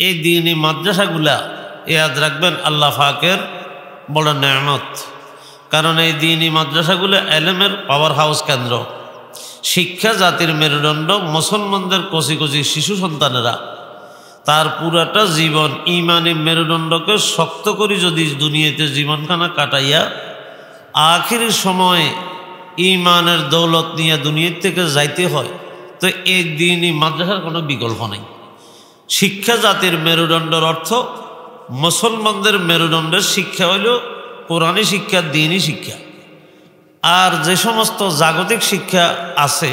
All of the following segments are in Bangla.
এই দ্বীনি মাদ্রাসাগুলা ইয়াদ রাখবেন আল্লাহ পাকের বড় নেয়ামত। কারণ এই দ্বীনি মাদ্রাসাগুলো এলেমের পাওয়ার হাউস কেন্দ্র, শিক্ষা জাতির মেরুদণ্ড। মুসলমানদের কচি কচি শিশু সন্তানেরা তার পুরাটা জীবন ইমানি মেরুদণ্ডকে শক্ত করে যদি দুনিয়াতে জীবনখানা কাটাইয়া আখিরি সময়ে ইমানের দৌলত নিয়ে দুনিয়ার থেকে যাইতে হয়, তো এই দ্বীনি মাদ্রাসার কোনো বিকল্প নেই। শিক্ষা জাতির মেরুদণ্ডের অর্থ মুসলমানদের মেরুদণ্ডের শিক্ষা হইল কোরআনী শিক্ষা, দ্বীনি শিক্ষা। আর যে সমস্ত জাগতিক শিক্ষা আছে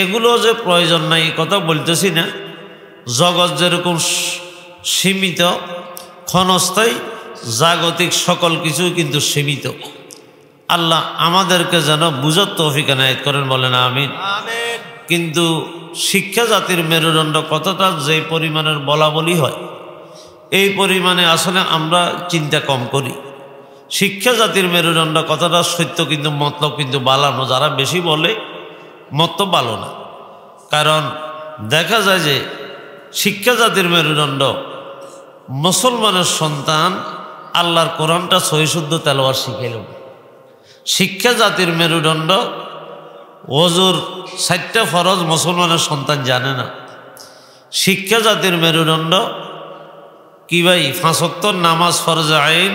এগুলো যে প্রয়োজন নাই কথা বলতেছি না। জগৎ যেরকম সীমিত ক্ষণস্থায়ী, জাগতিক সকল কিছুই কিন্তু সীমিত। আল্লাহ আমাদেরকে যেন বুঝার তৌফিক এনায়েত করেন, বলেন আমিন। কিন্তু শিক্ষা জাতির মেরুদণ্ড কথাটা যে পরিমাণের বলা বলি হয়, এই পরিমাণে আসলে আমরা চিন্তা কম করি। শিক্ষা জাতির মেরুদণ্ড কথাটা সত্য, কিন্তু মতলব কিন্তু বালানো। যারা বেশি বলে মতলব ভালো না। কারণ দেখা যায় যে শিক্ষা জাতির মেরুদণ্ড মুসলমানের সন্তান আল্লাহর কোরআনটা সহিশুদ্ধ তেলাওয়াত শিখাইল। শিক্ষা জাতির মেরুদণ্ড ওযুর 4টা ফরজ মুসলমানের সন্তান জানে না। শিক্ষা জাতির মেরুদণ্ড কি ভাই 5 ওয়াক্ত নামাজ ফরজ আইন,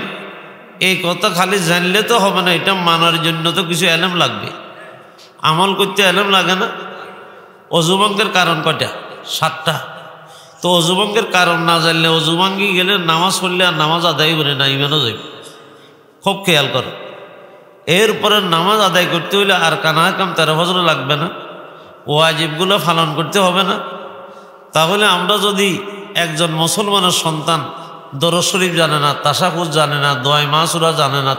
এই কথা খালি জানলে তো হবে না, এটা মানার জন্য তো কিছু এলেম লাগবে, আমল করতে এলেম লাগে না। অজুভঙ্গের কারণ কয়টা? 7টা। তো অজুভঙ্গের কারণ না জানলে অজুভঙ্গি গেলে নামাজ পড়লে আর নামাজ আদায় করে না, ইমানও যাবে। খুব খেয়াল করো। এরপরে নামাজ আদায় করতে হইলে আর কানা কাম 13 ফজর লাগবে না, ওয়াজিবগুলো পালন করতে হবে না। তাহলে আমরা যদি একজন মুসলমানের সন্তান দরুদ শরীফ জানে না, তাশাহুদ জানে না, দোয়া মাসুরা জানে না,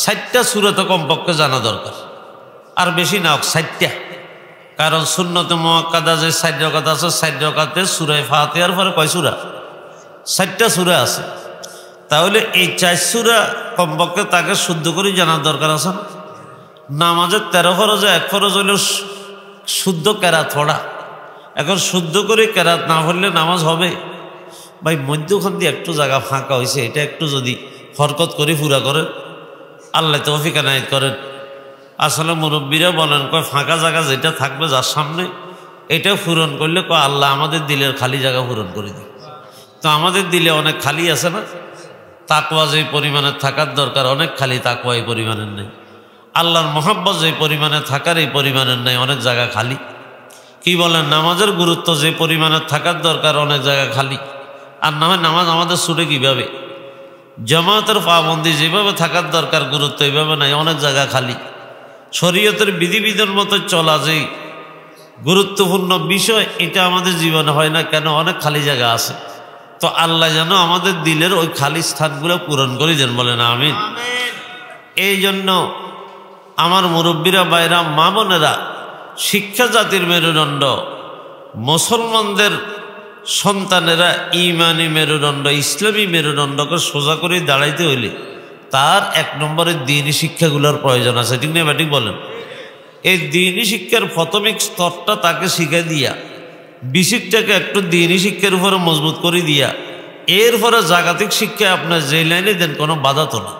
4টা সূরা তো কমপক্ষে জানা দরকার। আর বেশি না হোক 4টা। কারণ সুন্নতে মুআক্কাদা যে 4 রাকাত আছে, 4 রাকাতে সূরা ফাতিহার পরে কয় সূরা? 4টা সূরা আছে। তাহলে এই 4 সূরা কমপক্ষে তাকে শুদ্ধ করে জানার দরকার আছে না? নামাজের 13 ফরজে 1 ফরজ হইল শুদ্ধ কেরাত পড়া। এখন শুদ্ধ করে কেরাত না পড়লে নামাজ হবে? ভাই মধ্যখান দিয়ে একটু জায়গা ফাঁকা হয়েছে, এটা একটু যদি হরকত করে পুরা করেন, আল্লাহ তৌফিক এনায়েত করেন। আসলে মুরব্বীরা বলেন কয় ফাঁকা জায়গা যেটা থাকবে যার সামনে, এটা পূরণ করলে কয় আল্লাহ আমাদের দিলের খালি জায়গা পূরণ করে দিই। তো আমাদের দিলে অনেক খালি আছে না? তাকওয়া যে পরিমাণে থাকার দরকার অনেক খালি, তাকওয়া এই পরিমাণের নেই। আল্লাহর মহব্বত যে পরিমাণে থাকার এই পরিমাণের নেই, অনেক জায়গা খালি। কি বলেন? নামাজের গুরুত্ব যে পরিমাণে থাকার দরকার অনেক জায়গা খালি। আর না হয় নামাজ আমাদের ছুটে কীভাবে? জামাতের পাবন্দি যেভাবে থাকার দরকার গুরুত্ব এইভাবে নাই, অনেক জায়গা খালি। শরীয়তের বিধিবিধান মতো চলা যে গুরুত্বপূর্ণ বিষয়, এটা আমাদের জীবনে হয় না কেন? অনেক খালি জায়গা আছে। তো আল্লাহ যেন আমাদের দিলের ওই খালি স্থানগুলো পূরণ করে দেন, বলেন আমিন। এই জন্য আমার মুরব্বীরা, বাইরা, মা বোনেরা, শিক্ষা জাতির মেরুদণ্ড মুসলমানদের সন্তানেরা ইমানি মেরুদণ্ড, ইসলামী মেরুদণ্ডকে সোজা করে দাঁড়াইতে হইলে তার 1 নম্বরে দ্বীনি শিক্ষাগুলোর প্রয়োজন আছে, ঠিক না ব্যাটিক বলেন? এই দ্বীনি শিক্ষার প্রাথমিক স্তরটা তাকে শিখাই দিয়া, বেসিকটাকে একটু দ্বীনি শিক্ষার উপরে মজবুত করে দিয়া, এরপরে জাগতিক শিক্ষা আপনার যে লাইনে দেন কোনো বাধা তো না।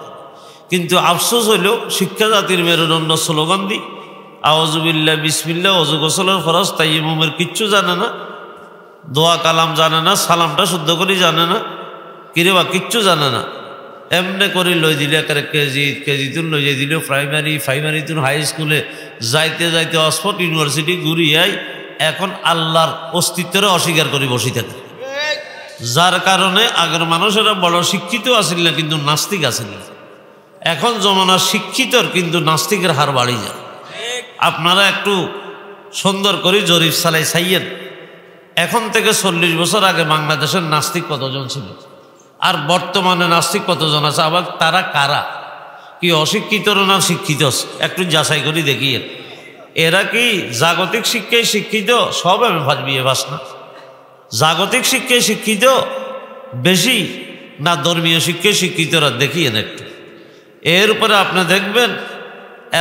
কিন্তু আফসোস হইল শিক্ষা জাতির মেরুদণ্ড স্লোগান দিই আউযুবিল্লাহ বিসমিল্লাহ, অজু গোসলের ফরজ তাইয়্যুমের কিচ্ছু জানে না, দোয়া কালাম জানে না, সালামটা শুদ্ধ করে জানে না, কিরে বা কিচ্ছু জানে না। এমনি করে লই দিলে কেজি তুন লই যাই দিল প্রাইমারি তুন হাই স্কুলে যাইতে যাইতে অক্সফোর্ড ইউনিভার্সিটি ঘুরিয়াই এখন আল্লাহর অস্তিত্বের অস্বীকার করে বসে থাকে। যার কারণে আগের মানুষেরা বড় শিক্ষিত আসিল না, কিন্তু নাস্তিক আসিল না। এখন জমানা শিক্ষিতর কিন্তু নাস্তিকের হার বাড়ি যায়। আপনারা একটু সুন্দর করে জরিপ চালাই চাইয়েন, এখন থেকে 40 বছর আগে বাংলাদেশের নাস্তিক কতজন ছিল আর বর্তমানে নাস্তিক কতজন আছে? আবার তারা কারা? কি অশিক্ষিতর না শিক্ষিত? একটু যাচাই করে দেখিয়ে। এরা কি জাগতিক শিক্ষায় শিক্ষিত? সব আমি বিয়ে বাস না। জাগতিক শিক্ষায় শিক্ষিত বেশি না ধর্মীয় শিক্ষায় শিক্ষিতরা? দেখিয়েন একটু। এর উপরে আপনি দেখবেন,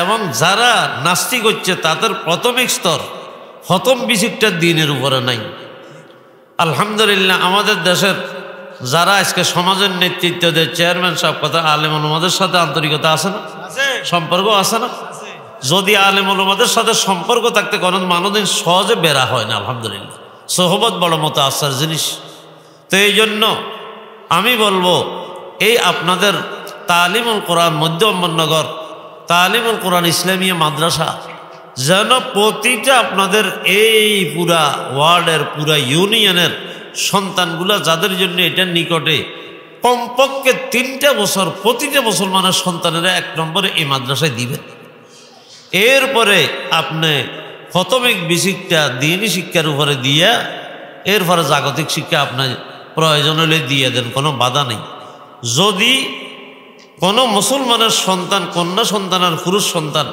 এবং যারা নাস্তিক হচ্ছে তাদের প্রাথমিক স্তর প্রথম বিসিকটা দ্বীনের উপরে নাই। আলহামদুলিল্লাহ আমাদের দেশের যারা আজকে সমাজের নেতৃত্ব দেয় চেয়ারম্যান সাহেব কথা আলেম ওলামাদের সাথে আন্তরিকতা আছে না, সম্পর্ক আছে না? যদি আলেম ওলামাদের সাথে সম্পর্ক থাকতে কোনো মানুষদিন সহজে বেড়া হয় না। আলহামদুলিল্লাহ সোহবত বড় মতো আসার জিনিস। তো এই জন্য আমি বলবো এই আপনাদের তালিমুল কোরআন মধ্য অম্বরনগর তালিমুল কোরআন ইসলামিয়া মাদ্রাসা যেন প্রতিটা আপনাদের এই পুরা ওয়ার্ডের পুরা ইউনিয়নের সন্তানগুলা যাদের জন্য এটা নিকটে কমপক্ষে 3টা বছর প্রতিটা মুসলমানের সন্তানেরা 1 নম্বরে এই মাদ্রাসায় দিবেন। এরপরে আপনি প্রাথমিক বেসিকটা দ্বীনি শিক্ষার উপরে দিয়া এরপরে জাগতিক শিক্ষা আপনার প্রয়োজন হলে দিয়ে দেন, কোনো বাধা নেই। যদি কোনো মুসলমানের সন্তান কন্যা সন্তান আর পুরুষ সন্তান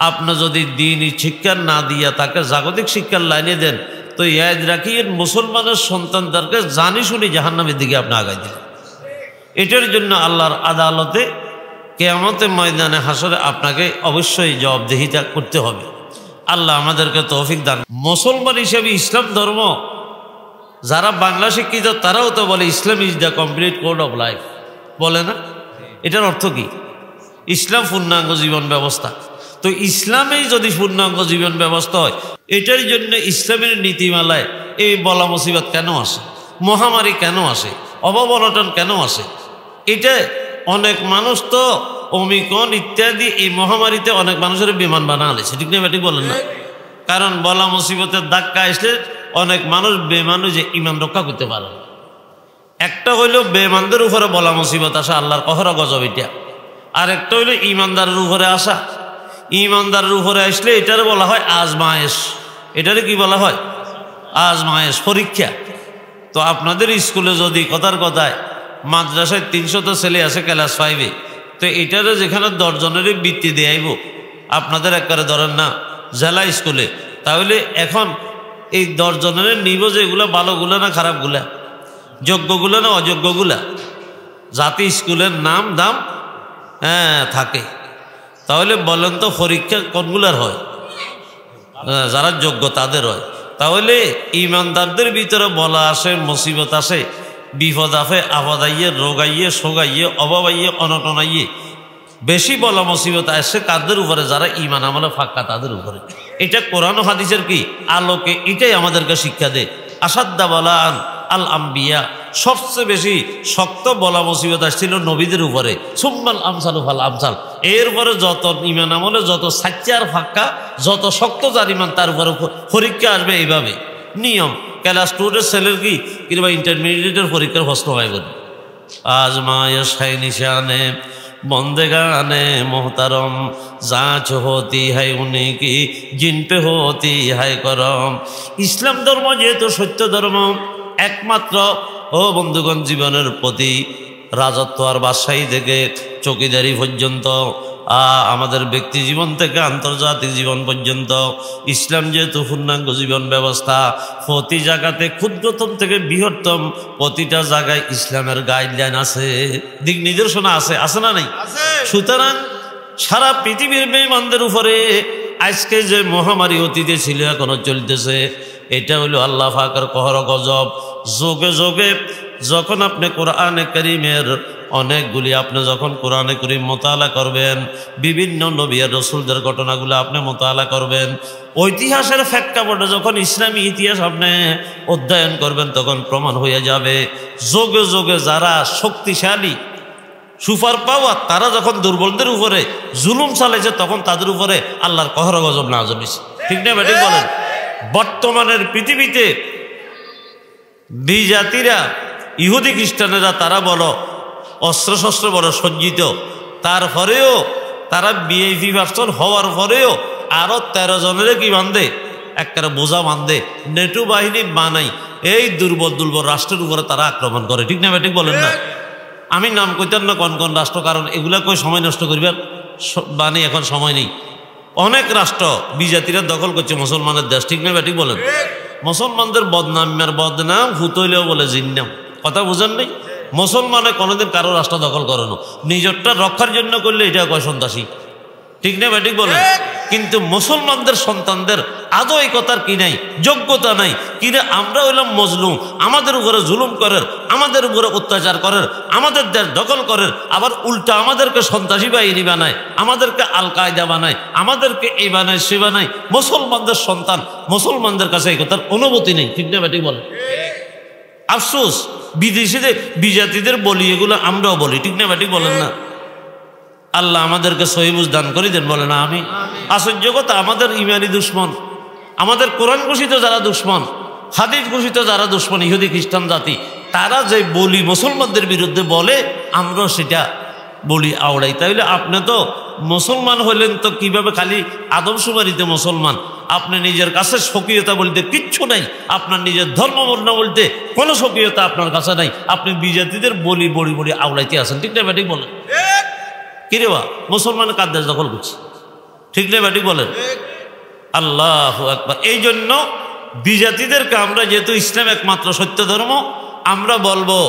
আপনি যদি দ্বীনি শিক্ষা না দিয়া তাকে জাগতিক শিক্ষার লাইনে দেন তো ইয়াদ রাখিয়েন মুসলমানের সন্তানদেরকে জানি শুনি জাহান্নামের দিকে আপনি আগাই দেন। এটার জন্য আল্লাহর আদালতে কিয়ামতের ময়দানে হাসরে আপনাকে অবশ্যই জবাবদিহিতা করতে হবে। আল্লাহ আমাদেরকে তৌফিক দান। মুসলমান হিসেবে ইসলাম ধর্ম যারা বাংলা শিক্ষিত তারাও তো বলে Islam is the complete code of life, বলে না? এটার অর্থ কি? ইসলাম পূর্ণাঙ্গ জীবন ব্যবস্থা। তো ইসলামেই যদি পূর্ণাঙ্গ জীবন ব্যবস্থা হয়, এটার জন্য ইসলামের নীতিমালায় এই বলা মুসিবত কেন আসে, মহামারী কেন আসে, অভাব অনটন কেন আসে? এটা অনেক মানুষ তো ওমিক্রন ইত্যাদি এই মহামারীতে অনেক মানুষের বিমান বানা আলেছে, ঠিক না ব্যাটি বলেন না? কারণ বলা মুসিবতের ধাক্কা আসলে অনেক মানুষ বেমানু যে ইমান রক্ষা করতে পারে। একটা হইল বেমানদের উপরে বলা মুসিবত আসা, আল্লাহর কহর গজব এটা। আর একটা হইল ইমানদারের উপরে আসা। ইমানদারের উপরে আসলে এটার বলা হয় আজমায়েশ। এটারে কি বলা হয়? আজমায়েশ, পরীক্ষা। তো আপনাদের স্কুলে যদি কথার কথায় মাদ্রাসায় 300 ছেলে আছে ক্লাস 5-এ, তো এটারে যেখানে 10 জনেরই বৃত্তি দেয়াইব আপনাদের একবারে ধরেন না জেলা স্কুলে, তাহলে এখন এই 10 জনের নিব যে এগুলো ভালোগুলো না খারাপগুলা, যোগ্যগুলো না অযোগ্যগুলা, জাতি স্কুলের নাম দাম থাকে। তাহলে বলেন তো পরীক্ষা কোনগুলার হয়? যারা যোগ্য তাদের হয়। তাহলে ইমানদারদের ভিতরে বলা আসে, মুসিবত আসে, বিপদ আসে, আপদ আইয়ে, রোগ আইয়ে, শোক আইয়ে, অভাব আইয়ে, অনটন আইয়ে। বেশি বলা মুসিবত আসে কাদের উপরে? যারা ইমান আমলে ফাঁকা তাদের উপরে। এটা কোরআন ও হাদিসের কি আলোকে এটাই আমাদেরকে শিক্ষা দেয়। আসাদ্দা বলান আল আম্বিয়া, সবচেয়ে বেশি শক্ত বলা মুসিবত আসছিল নবীদের উপরে। সুম্মাল আমসাল ফাল আমসাল, এরপরে যত ইমান আমলে যত সাচ্চার ফাঁকা যত শক্ত যার ইমান তার উপরে পরীক্ষা আসবে। এইভাবে নিয়ম। ক্লাস 2-এর ছেলের কি কিংবা ইন্টারমিডিয়েটের পরীক্ষার প্রশ্ন হয় বলে আজমায় শাই নিশানে বন্দেগানে মোহতারম जांच होती है उनकी जिन पे होती है करम। ইসলাম ধর্ম যেহেতু সত্য ধর্ম একমাত্র ও বন্ধুগণ জীবনের প্রতি রাজত্ব আর বাদশাহী থেকে চৌকিদারি পর্যন্ত আমাদের ব্যক্তি জীবন থেকে আন্তর্জাতিক জীবন পর্যন্ত ইসলাম যেহেতু পূর্ণাঙ্গ জীবন ব্যবস্থা, প্রতি জায়গাতে ক্ষুদ্রতম থেকে বৃহত্তম প্রতিটা জায়গায় ইসলামের গাইডলাইন আছে, দিক নির্দেশনা আছে, আছে না নাই? সুতরাং সারা পৃথিবীর বেঈমানদের উপরে আজকে যে মহামারী অতীতে ছিল এখনো চলতেছে, এটা হলো আল্লাহ পাকের কহর গজব। যোগে যোগে যখন আপনি কোরআনে কারীমের অনেকগুলি আপনি যখন কোরআনে কারীম মোতালা করবেন, বিভিন্ন নবী আর রাসূলদের ঘটনাগুলো আপনি মোতালা করবেন, ঐতিহাসের প্রেক্ষাপটে যখন ইসলামী ইতিহাস আপনি অধ্যয়ন করবেন, তখন প্রমাণ হয়ে যাবে যোগে যোগে যারা শক্তিশালী সুপার পাওয়ার তারা যখন দুর্বলদের উপরে জুলুম চালাইছে তখন তাদের উপরে আল্লাহর কহর গজব নাযিল হইছে। ঠিক না বেঠিক বলেন? বর্তমানের পৃথিবীতে বিজাতিরা ইহুদি খ্রিস্টানেরা তারা বড় অস্ত্রশস্ত্র বড় সজ্জিত, তারপরেও তারা ভিআইপি পার্সন হওয়ার পরেও আরো 13 জনের কি বান্ধে একটা বোঝা বান্ধে নেটো বাহিনী বানাই এই দুর্বল দুর্বল রাষ্ট্রের উপরে তারা আক্রমণ করে। ঠিক না বেঠিক বলেন না? আমি নাম কইতাম না কোন কোন রাষ্ট্র, কারণ এগুলা কই সময় নষ্ট করিবার বানি এখন সময় নেই। অনেক রাষ্ট্র বিজাতিরা দখল করছে মুসলমানের দেশ। ঠিক না বেঠিক বলেন? মুসলমানদের বদনামের বদনাম হুতইলেও বলে জিন্নাম। কথা বুঝেন নাই? মুসলমানে কোনোদিন কারো রাষ্ট্র দখল করেন, নিজেরটা রক্ষার জন্য করলে এটা কয় সন্ত্রাসী। ঠিক না বেঠিক বলেন? কিন্তু মুসলমানদের সন্তানদের আদৌ এই কথার কি নাই, যোগ্যতা নাই। কিরে আমরা হইলাম মজলুম, আমাদের উপরে জুলুম করেন, আমাদের উপরে অত্যাচার করেন, আমাদের দেশ দখল করেন, আবার উল্টা আমাদেরকে সন্ত্রাসী বাহিনী বানায়, আমাদেরকে আল কায়দা বানায়, আমাদেরকে এই বানায় সে বানায়। মুসলমানদের সন্তান, মুসলমানদের কাছে এই কথার অনুভূতি নেই। ঠিক না বেটি বলে? আফসোস, বিদেশিদের বিজাতিদের বলি, এগুলো আমরাও বলি। ঠিক না বেটি বলেন না? আল্লাহ আমাদেরকে সহি বুঝ দান করে দেন, বলে না আমি। আশ্চর্য কথা, আমাদের ইমানি দুশ্মন, আমাদের কোরআন ঘোষিত যারা দুশ্মন, হাদিস ঘোষিত যারা দুশ্মন, ইহুদি খ্রিস্টান জাতি, তারা যে বলি মুসলমানদের বিরুদ্ধে বলে, আমরা সেটা বলি আওড়াই। তাইলে আপনি তো মুসলমান হলেন তো কিভাবে খালি আদমশুমারিতে মুসলমান? আপনি নিজের কাছে স্বকীয়তা বলতে কিচ্ছু নাই, আপনার নিজের ধর্ম বর্ণ বলতে কোনো স্বকীয়তা আপনার কাছে নাই। আপনি বিজাতিদের বলি বড়ি বড়ি আওড়াইতে আসেন। ঠিক না ব্যাটিক বলেন? কিরে বা মুসলমানের কার দেশ দখল করছে? ঠিক না ব্যাটিক বলেন? আল্লাহু আকবার। এই জন্য বিজাতিদেরকে আমরা, যেহেতু ইসলাম একমাত্র সত্য ধর্ম, আমরা বলবো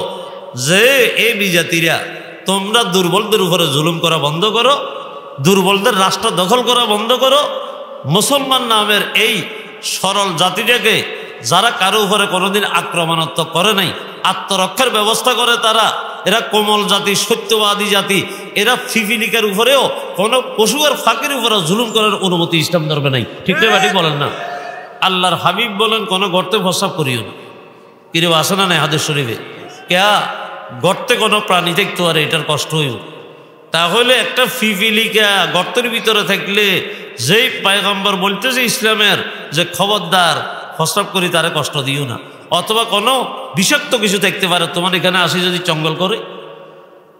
যে এই বিজাতিরা, তোমরা দুর্বলদের উপরে জুলুম করা বন্ধ করো, দুর্বলদের রাষ্ট্র দখল করা বন্ধ করো। মুসলমান নামের এই সরল জাতিটাকে, যারা কারো উপরে কোনোদিন আক্রমণাত্মক করে নাই, আত্মরক্ষার ব্যবস্থা করে তারা, এরা কোমল জাতি, সত্যবাদী জাতি, এরা ফিফিলিকার উপরেও কোনো পশু আর ফাঁকের উপরে জুলুম করার অনুমতি ইসলাম ধর্মে নাই। ঠিক না ব্যাটি বলেন না? আল্লাহর হাবিব বলেন, কোনো গর্তে প্রস্রাব করিও না। কিরে আসে না নাই হাদিস শরীফে? কেয়া গর্তে কোনো প্রাণী থাকতে পারে, এটার কষ্ট হইব। তাহলে একটা ফিফিলিকা গর্তের ভিতরে থাকলে যেই পয়গম্বর বলতেছে ইসলামের যে খবরদার প্রস্রাব করি, তারে কষ্ট দিও না। অথবা কোনো বিষাক্ত কিছু থাকতে পারে, তোমার এখানে আসি যদি চঙ্গল করে,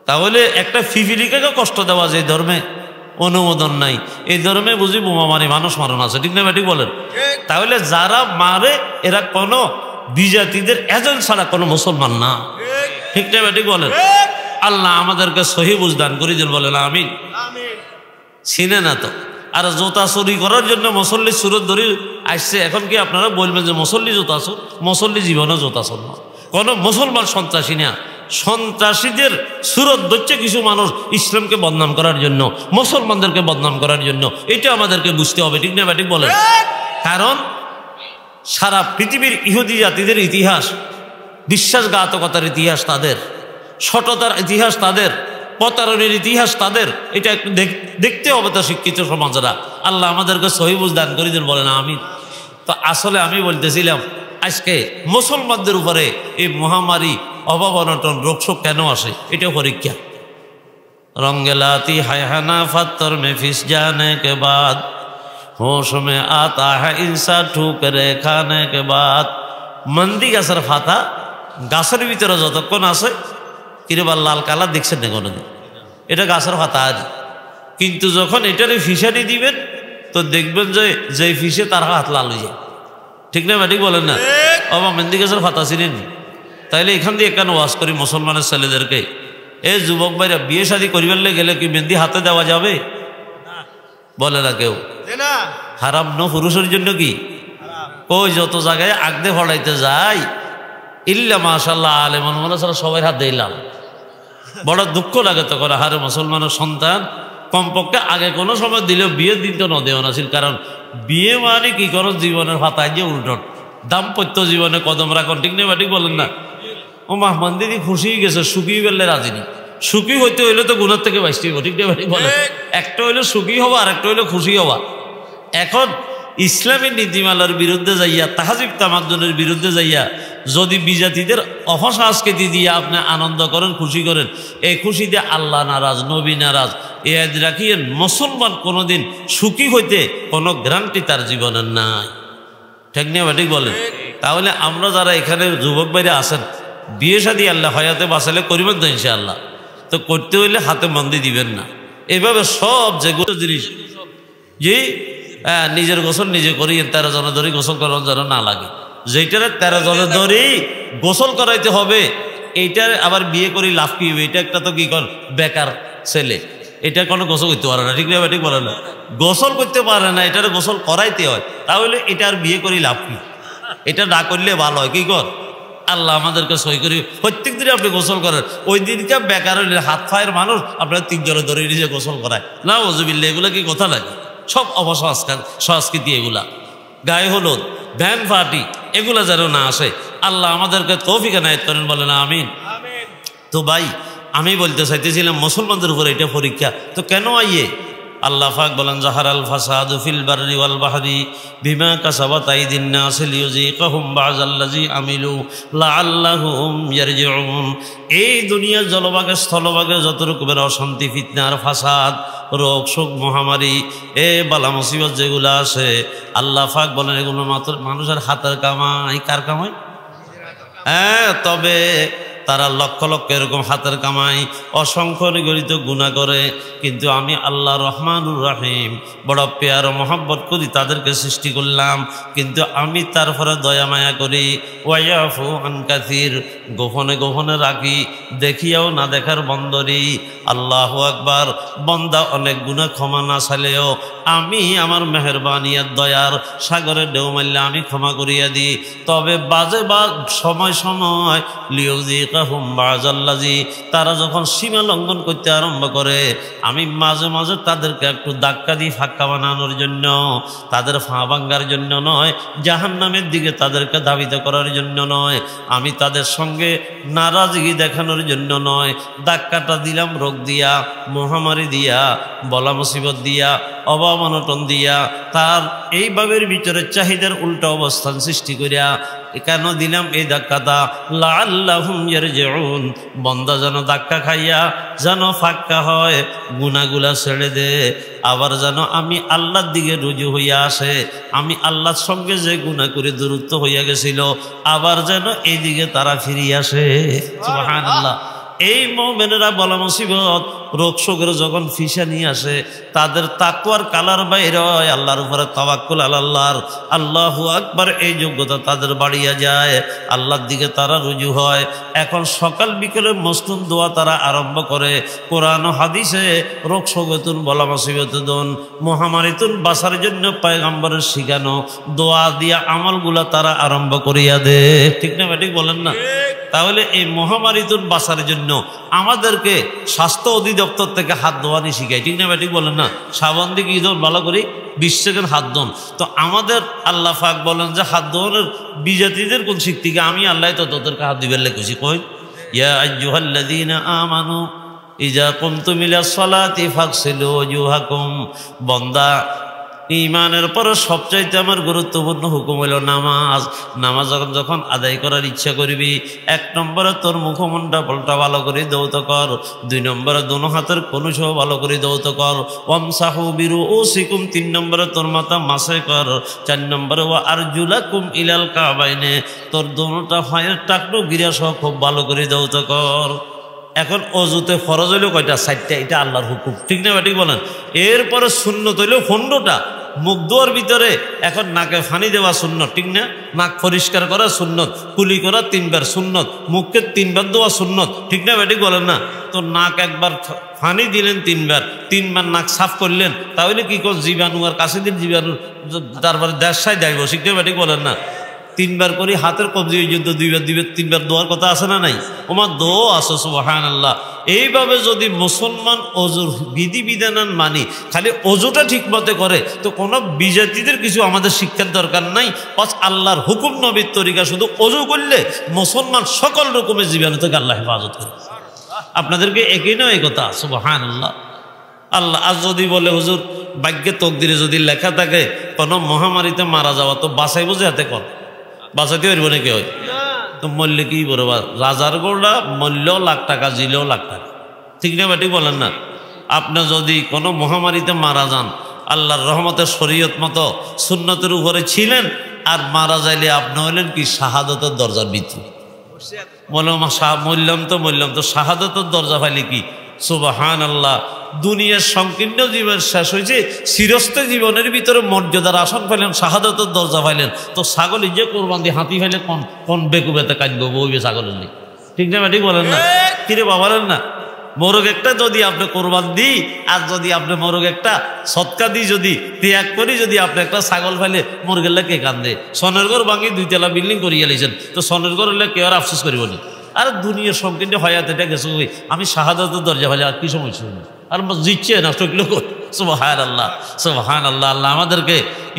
তাহলে একটা ফিফিলিকাকে কষ্ট দেওয়া যে ধর্মে অনুমোদন নাই। এই ধর্মে বুঝি বোমা মারি মানুষ মারণ আছে। ঠিক না ব্যাটি বলেন? তাহলে যারা মারে এরা কোনো বিজাতিদের এজেন্ট ছাড়া কোনো মুসলমান না। ঠিক না ব্যাটি বলেন? আল্লাহ আমাদেরকে সহি বুঝ দান করে দেন, বলেন আমিন। চিনে না তো। আর জোতা চুরি করার জন্য মুসল্লি সুরত ধরে আসছে। এখন কি আপনারা বলবেন যে মুসল্লি জোতা চোর? মুসল্লি জীবনে জোতা চোর না, কোনো মুসলমান সন্ত্রাসী না। সন্ত্রাসীদের সুরত ধরছে কিছু মানুষ ইসলামকে বদনাম করার জন্য, মুসলমানদেরকে বদনাম করার জন্য। এটা আমাদেরকে বুঝতে হবে। ঠিক না ব্যাটিক বলেন? কারণ সারা পৃথিবীর ইহুদি জাতিদের ইতিহাস, বিশ্বাসঘাতকতার ইতিহাস তাদের, সততার ইতিহাস তাদের, প্রতারণের ইতিহাস তাদের। এটা একটু দেখতে হবে তো শিক্ষিত সমাজরা। আল্লাহ আমাদেরকে সহি বুঝ দান করে দেন, বলেন আমিন। তো আসলে আমি বলতেছিলাম, আজকে মুসলমানদের উপরে এই মহামারী, অভাব অনটন, রোগশোক কেন আসে? এটা পরীক্ষা। রঙ্গেলাতি হায়হানা ফাত্তর में फिस जाने के बाद होश में आता है इंसान ठुकरे खाने के बाद। মন্দি গাছের ফাতা গাছের ভিতরে যতক্ষণ আছে, কিরবার লাল কালার দেখছেন না কোনোদিন? এটা গাছের ফাতা আজ। কিন্তু যখন এটারে ফিসানি দিবেন, তো দেখবেন যে ফিসে তার হাত লাল হয়ে যায়। ঠিক না ব্যাটিক বলেন না? বাবা মেহেন্দি গাছের ফাতা ছিলেন। তাইলে এখান দিয়ে কেন ওয়াজ করি মুসলমানের ছেলেদেরকে, এই যুবক ভাইরা বিয়ে শাদী করিবার গেলে কি মেহেন্দি হাতে দেওয়া যাবে? বলে না কেউ। হারাম ন পুরুষের জন্য কি? ওই যত জায়গায় আগদে ফড়াইতে যায়, ইল্লা মাশাল্লাহ আলেমান মনে ছাড়া সবাই হাত দিলাম। বড় দুঃখ লাগে তখন, হারে মুসলমানের সন্তান কমপক্ষে আগে কোনো সময় দিলেও বিয়ের দিন তো নদেও নাছিল। কারণ বিয়ে মানে কি করো, জীবনের ফাতায় যে উল্টন, দাম্পত্য জীবনে কদম রাখন। ঠিক নেই ব্যাটিক বলেন না? ও মাহমান্দিদি খুশি গেছে, সুখী গেলে রাজি নি। সুখী হইতে হইলে তো গুণের থেকে বাঁচতে হইব। ঠিক নেই ব্যাটিক বলেন? একটা হইলে সুখী হওয়া, আর একটা হইলে খুশি হওয়া। এখন ইসলামী নীতিমালার বিরুদ্ধে যাইয়া, তাহাজিব তামাদ্দুনের বিরুদ্ধে যাইয়া যদি বিজাতিদের অপসংস্কৃতি দিয়ে আপনি আনন্দ করেন, খুশি করেন, এই খুশিতে আল্লাহ নারাজ, নবী নারাজ। এদ রাখিয়েন, মুসলমান কোনোদিন সুখী হইতে কোনো গ্যারান্টি তার জীবনের নাই। ঠিক না ব্যাটিক বলেন? তাহলে আমরা যারা এখানে যুবক বাইরে আছেন, বিয়ে শাদী আল্লাহ হয়াতে বাঁচালে করিবেন তো ইনশাআল্লাহ। তো করতে হইলে হাতে মন্দি দিবেন না। এভাবে সব যেগুলো জিনিস যে নিজের গোসল নিজে করি, 13 জনে ধরে গোসল করার যেন না লাগে। যেইটারে 13 জনে ধরে গোসল করাইতে হবে, এইটার আবার বিয়ে করি লাভ কি হবে? এটা একটা তো কি কর বেকার ছেলে, এটা কোনো গোসল করতে পারে না। ঠিক না ঠিক বলে না? গোসল করতে পারে না, এটারে গোসল করাইতে হয়। তাহলে এটা আর বিয়ে করি লাভ কি? এটা না করলে ভালো হয়। কি কর? আল্লাহ আমাদেরকে সই করি প্রত্যেক দিনে আপনি গোসল করেন। ওই দিনকে বেকার হইলে হাত ফায়ের মানুষ আপনার 3 জনে ধরে নিজে গোসল করায় না। ওজুবিল্লাহ, এগুলো কি কথা লাগে? সব সংস্কৃতি এগুলা, গায়ে হলুদ, ভ্যান পার্টি এগুলা যেন না আসে। আল্লাহ আমাদেরকে তৌফিক এনায়েত করেন, বলেন আমিন। তো ভাই আমি বলতে চাইতেছিলাম মুসলমানদের উপর এটা পরীক্ষা, তো কেন আইয়ে? আল্লাহ পাক বলেন জাহারাল ফাসাদু ফিল বাররি ওয়াল বাহরি বিমা কাসাবাত আইদিন নাস লিয়ুযীকাহুম বা'যাল্লাযী আমিলু লাআল্লাহুম ইয়ারজিউন। এই দুনিয়ার জলভাগে স্থলভাগে যত রকমের অশান্তি, ফিতনা আর ফাসাদ, রোগ শোক, মহামারী, বালা মুসিবত যেগুলো আছে, আল্লাহ পাক বলেন এগুলো মাত্র মানুষের হাতের কামাই। কার কামাই? হ্যাঁ, তবে তারা লক্ষ লক্ষ এরকম হাতের কামাই, অসংখ্য নিগড়িত গুনাহ করে, কিন্তু আমি আল্লাহ রহমানুর রহিম বড় পেয়ার মহব্বত করি, তাদেরকে সৃষ্টি করলাম, কিন্তু আমি তারপরে দয়া মায়া করি। ওয়াইয়াফু আন কাসির, গোপনে গোপনে রাখি, দেখিয়াও না দেখার বন্দরি। আল্লাহু আকবার। বন্দা অনেক গুনাহ ক্ষমা না চাইলেও আমি আমার মেহেরবানিয়ার দয়ার সাগরে ঢেউ মারলে আমি ক্ষমা করিয়া দিই। তবে বাজে বা সময় সময় লিয়ুযীকাহুম বা'যাল্লাযী, তারা যখন সীমা লঙ্ঘন করতে আরম্ভ করে, আমি মাঝে মাঝে তাদেরকে একটু ধাক্কা দিই, ফাঁকা বানানোর জন্য, তাদের ফাঁ ভাঙ্গার জন্য নয়, জাহান্নামের দিকে তাদেরকে ধাবিত করার জন্য নয়, আমি তাদের সঙ্গে নারাজগি দেখানোর জন্য নয়। ধাক্কাটা দিলাম রোগ দিয়া, মহামারী দিয়া, বলা মুসিবত দিয়া, অভাব অনটন দিয়া, তার এইভাবে ভিতরে চাহিদার উল্টা অবস্থান সৃষ্টি করিয়া। কেন দিলাম এই ধাক্কাটা? লাআল্লাহুম ইয়ারজিউন, বন্দা যেন ধাক্কা খাইয়া যেন ফাক্কা হয়, গুনাহগুলা ছেড়ে দে, আবার যেন আমি আল্লাহর দিকে রুজু হইয়া আসে। আমি আল্লাহর সঙ্গে যে গুনাহ করে দূরত্ব হইয়া গেছিল, আবার যেন এইদিকে তারা ফিরিয়ে আসে। সুবহানাল্লাহ। এই মুমিনেরা বলা মুসিবত, রোগ শোকের যখন ফিসা নিয়ে আসে, তাদের তাকওয়ার কালার বাইরে হয়, আল্লাহর উপরে তাওয়াক্কুল আল্লাহর, আল্লাহু আকবার, এই যোগ্যতা তাদের বাড়িয়া যায়, আল্লাহর দিকে তারা রুজু হয়। এখন সকাল বিকেলে মসনুন দোয়া তারা আরম্ভ করে। কোরআন ও হাদিসে রোগ শোকতুন, বলা মুসিবতুন, মহামারীতুন বাঁচার জন্য পয়গম্বরের শিখানো দোয়া দিয়া আমলগুলা তারা আরম্ভ করিয়া দে। ঠিক না ঠিক বলেন না? তাহলে এই মহামারীতুন বাঁচার জন্য আমাদেরকে স্বাস্থ্য অধিদপ্তর থেকে হাত ধোয়ানি শিখায়। ঠিক না ঠিক বলেন না? সাবান দিয়ে কি ধর ভালো করে 20 সেকেন্ড হাত ধোন। তো আমাদের আল্লাহ পাক বলেন যে হাত ধোয়ানোর বিজাতিদের কোন শিখতে গিয়ে আমি আল্লাহ তো তোদেরকে হাত দিবেন লেখছি। কই ইয়া আইয়ুহাল্লাযীনা আমানু ইযা কুমতুম ইলাস সালাতি ফাগসিলু ওয়াজুহাকুম। বন্দা, ইমানের পরে সবচাইতে আমার গুরুত্বপূর্ণ হুকুম হইল নামাজ। নামাজ যখন আদায় করার ইচ্ছা করবি, 1 নম্বরে তোর মুখমণ্ডলটা ভালো করে দৌত কর, 2 নম্বরে দোনো হাতের কনুসহ ভালো করে দৌত কর, ওয়ামসাহু বিরুউসিকুম, 3 নম্বরে তোর মাথা মাসে কর, 4 নম্বরে ওয়া আরজুলাকুম ইলাল কাবাইনে, তোর দোনোটা পায়ের টাকনো গিরা সহ খুব ভালো করে দৌত কর। এখন অজুতে ফরজ হইল কয়টা? 4টা। এটা আল্লাহর হুকুম। ঠিক না ঠিক বলেন? এরপরে সুন্নত হইল 15টা। মুখ ধোয়ার ভিতরে এখন নাকে ফানি দেওয়া সুন্নত। ঠিক না? নাক পরিষ্কার করা সুন্নত, কুলি করা 3 বার সুন্নত, মুখকে 3 বার ধোয়া সুন্নত। ঠিক না ঠিক বলেন না? তো নাক একবার ফানি দিলেন 3 বার, 3 বার নাক সাফ করলেন, তাহলে কি কোন জীবাণু আর কাছে দিন জীবাণু, তারপরে দেশায় যাইব। ঠিক না ঠিক বলেন না? 3 বার করে হাতের কবজি যুদ্ধ 2 বার দিবে, 3 বার দোয়ার কথা আছে না নাই? ওমা দো আছে। সুবহানাল্লাহ। এইভাবে যদি মুসলমান অজুর বিধিবিধান মানি, খালি অজুটা ঠিক মতে করে, তো কোনো বিজাতিদের কিছু আমাদের শিক্ষার দরকার নাই। বাস আল্লাহর হুকুম নবীর তরিকা, শুধু অজু করলে মুসলমান সকল রকমের জীবাণু থেকে আল্লাহ হেফাজত করে। আপনাদেরকে একই নয় এই কথা। সুবহানাল্লাহ। আল্লাহ আজ যদি বলে হুজুর ভাগ্যে তকদিরে যদি লেখা থাকে কোনো মহামারীতে মারা যাওয়া, তো বাঁচাইব যে হাতে কর, বাঁচাতে পারবো নাকি? হয় তো মরলে কি বলবো? রাজার গোড়া মরলেও লাখ টাকা, জিলেও লাখ টাকা। ঠিক না ঠিক বলেন না? আপনি যদি কোনো মহামারীতে মারা যান, আল্লাহর রহমতের শরীয়ত মতো সুন্নতের উপরে ছিলেন, আর মারা যাইলে আপনি হইলেন কি শাহাদতের দরজার ভিতরে। বলো মরলাম তো শাহাদতের দরজা পাইলে কি? সুবহানাল্লাহ। দুনিয়ার সংকীর্ণ জীবন শেষ হয়েছে, চিরস্থায়ী জীবনের ভিতরে মর্যাদার আসন পাইলেন, শাহাদতের দরজা পাইলেন। তো ছাগল যে কোরবান দিয়ে হাতি ফাইলে কোন বেকুবেতে কাটব বইবে ছাগলের নেই। ঠিক না ঠিক বলেন না? কিরে বাবালেন না? মোরগ একটা যদি আপনি কোরবান দিই, আর যদি আপনি মোরগ একটা সৎকা দিই, যদি ত্যাগ করি, যদি আপনি একটা ছাগল ফাইলে মোরগের কে কান্দে? সনের ঘর ভাঙি 2 তলা বিল্ডিং করিয়া লেছেন, তো সনের ঘর হলে কেউ আর আফসোস করিব না? আর দুনিয়ার সংকীর্ণ হয়াত এটা গেছে, আমি শাহাদাতের দরজা ফাইলে আর কি সমস্যা? আর জিতছে না, টকলো সুবহানাল্লাহ সুবহানাল্লাহ। আল্লাহ আমাদেরকে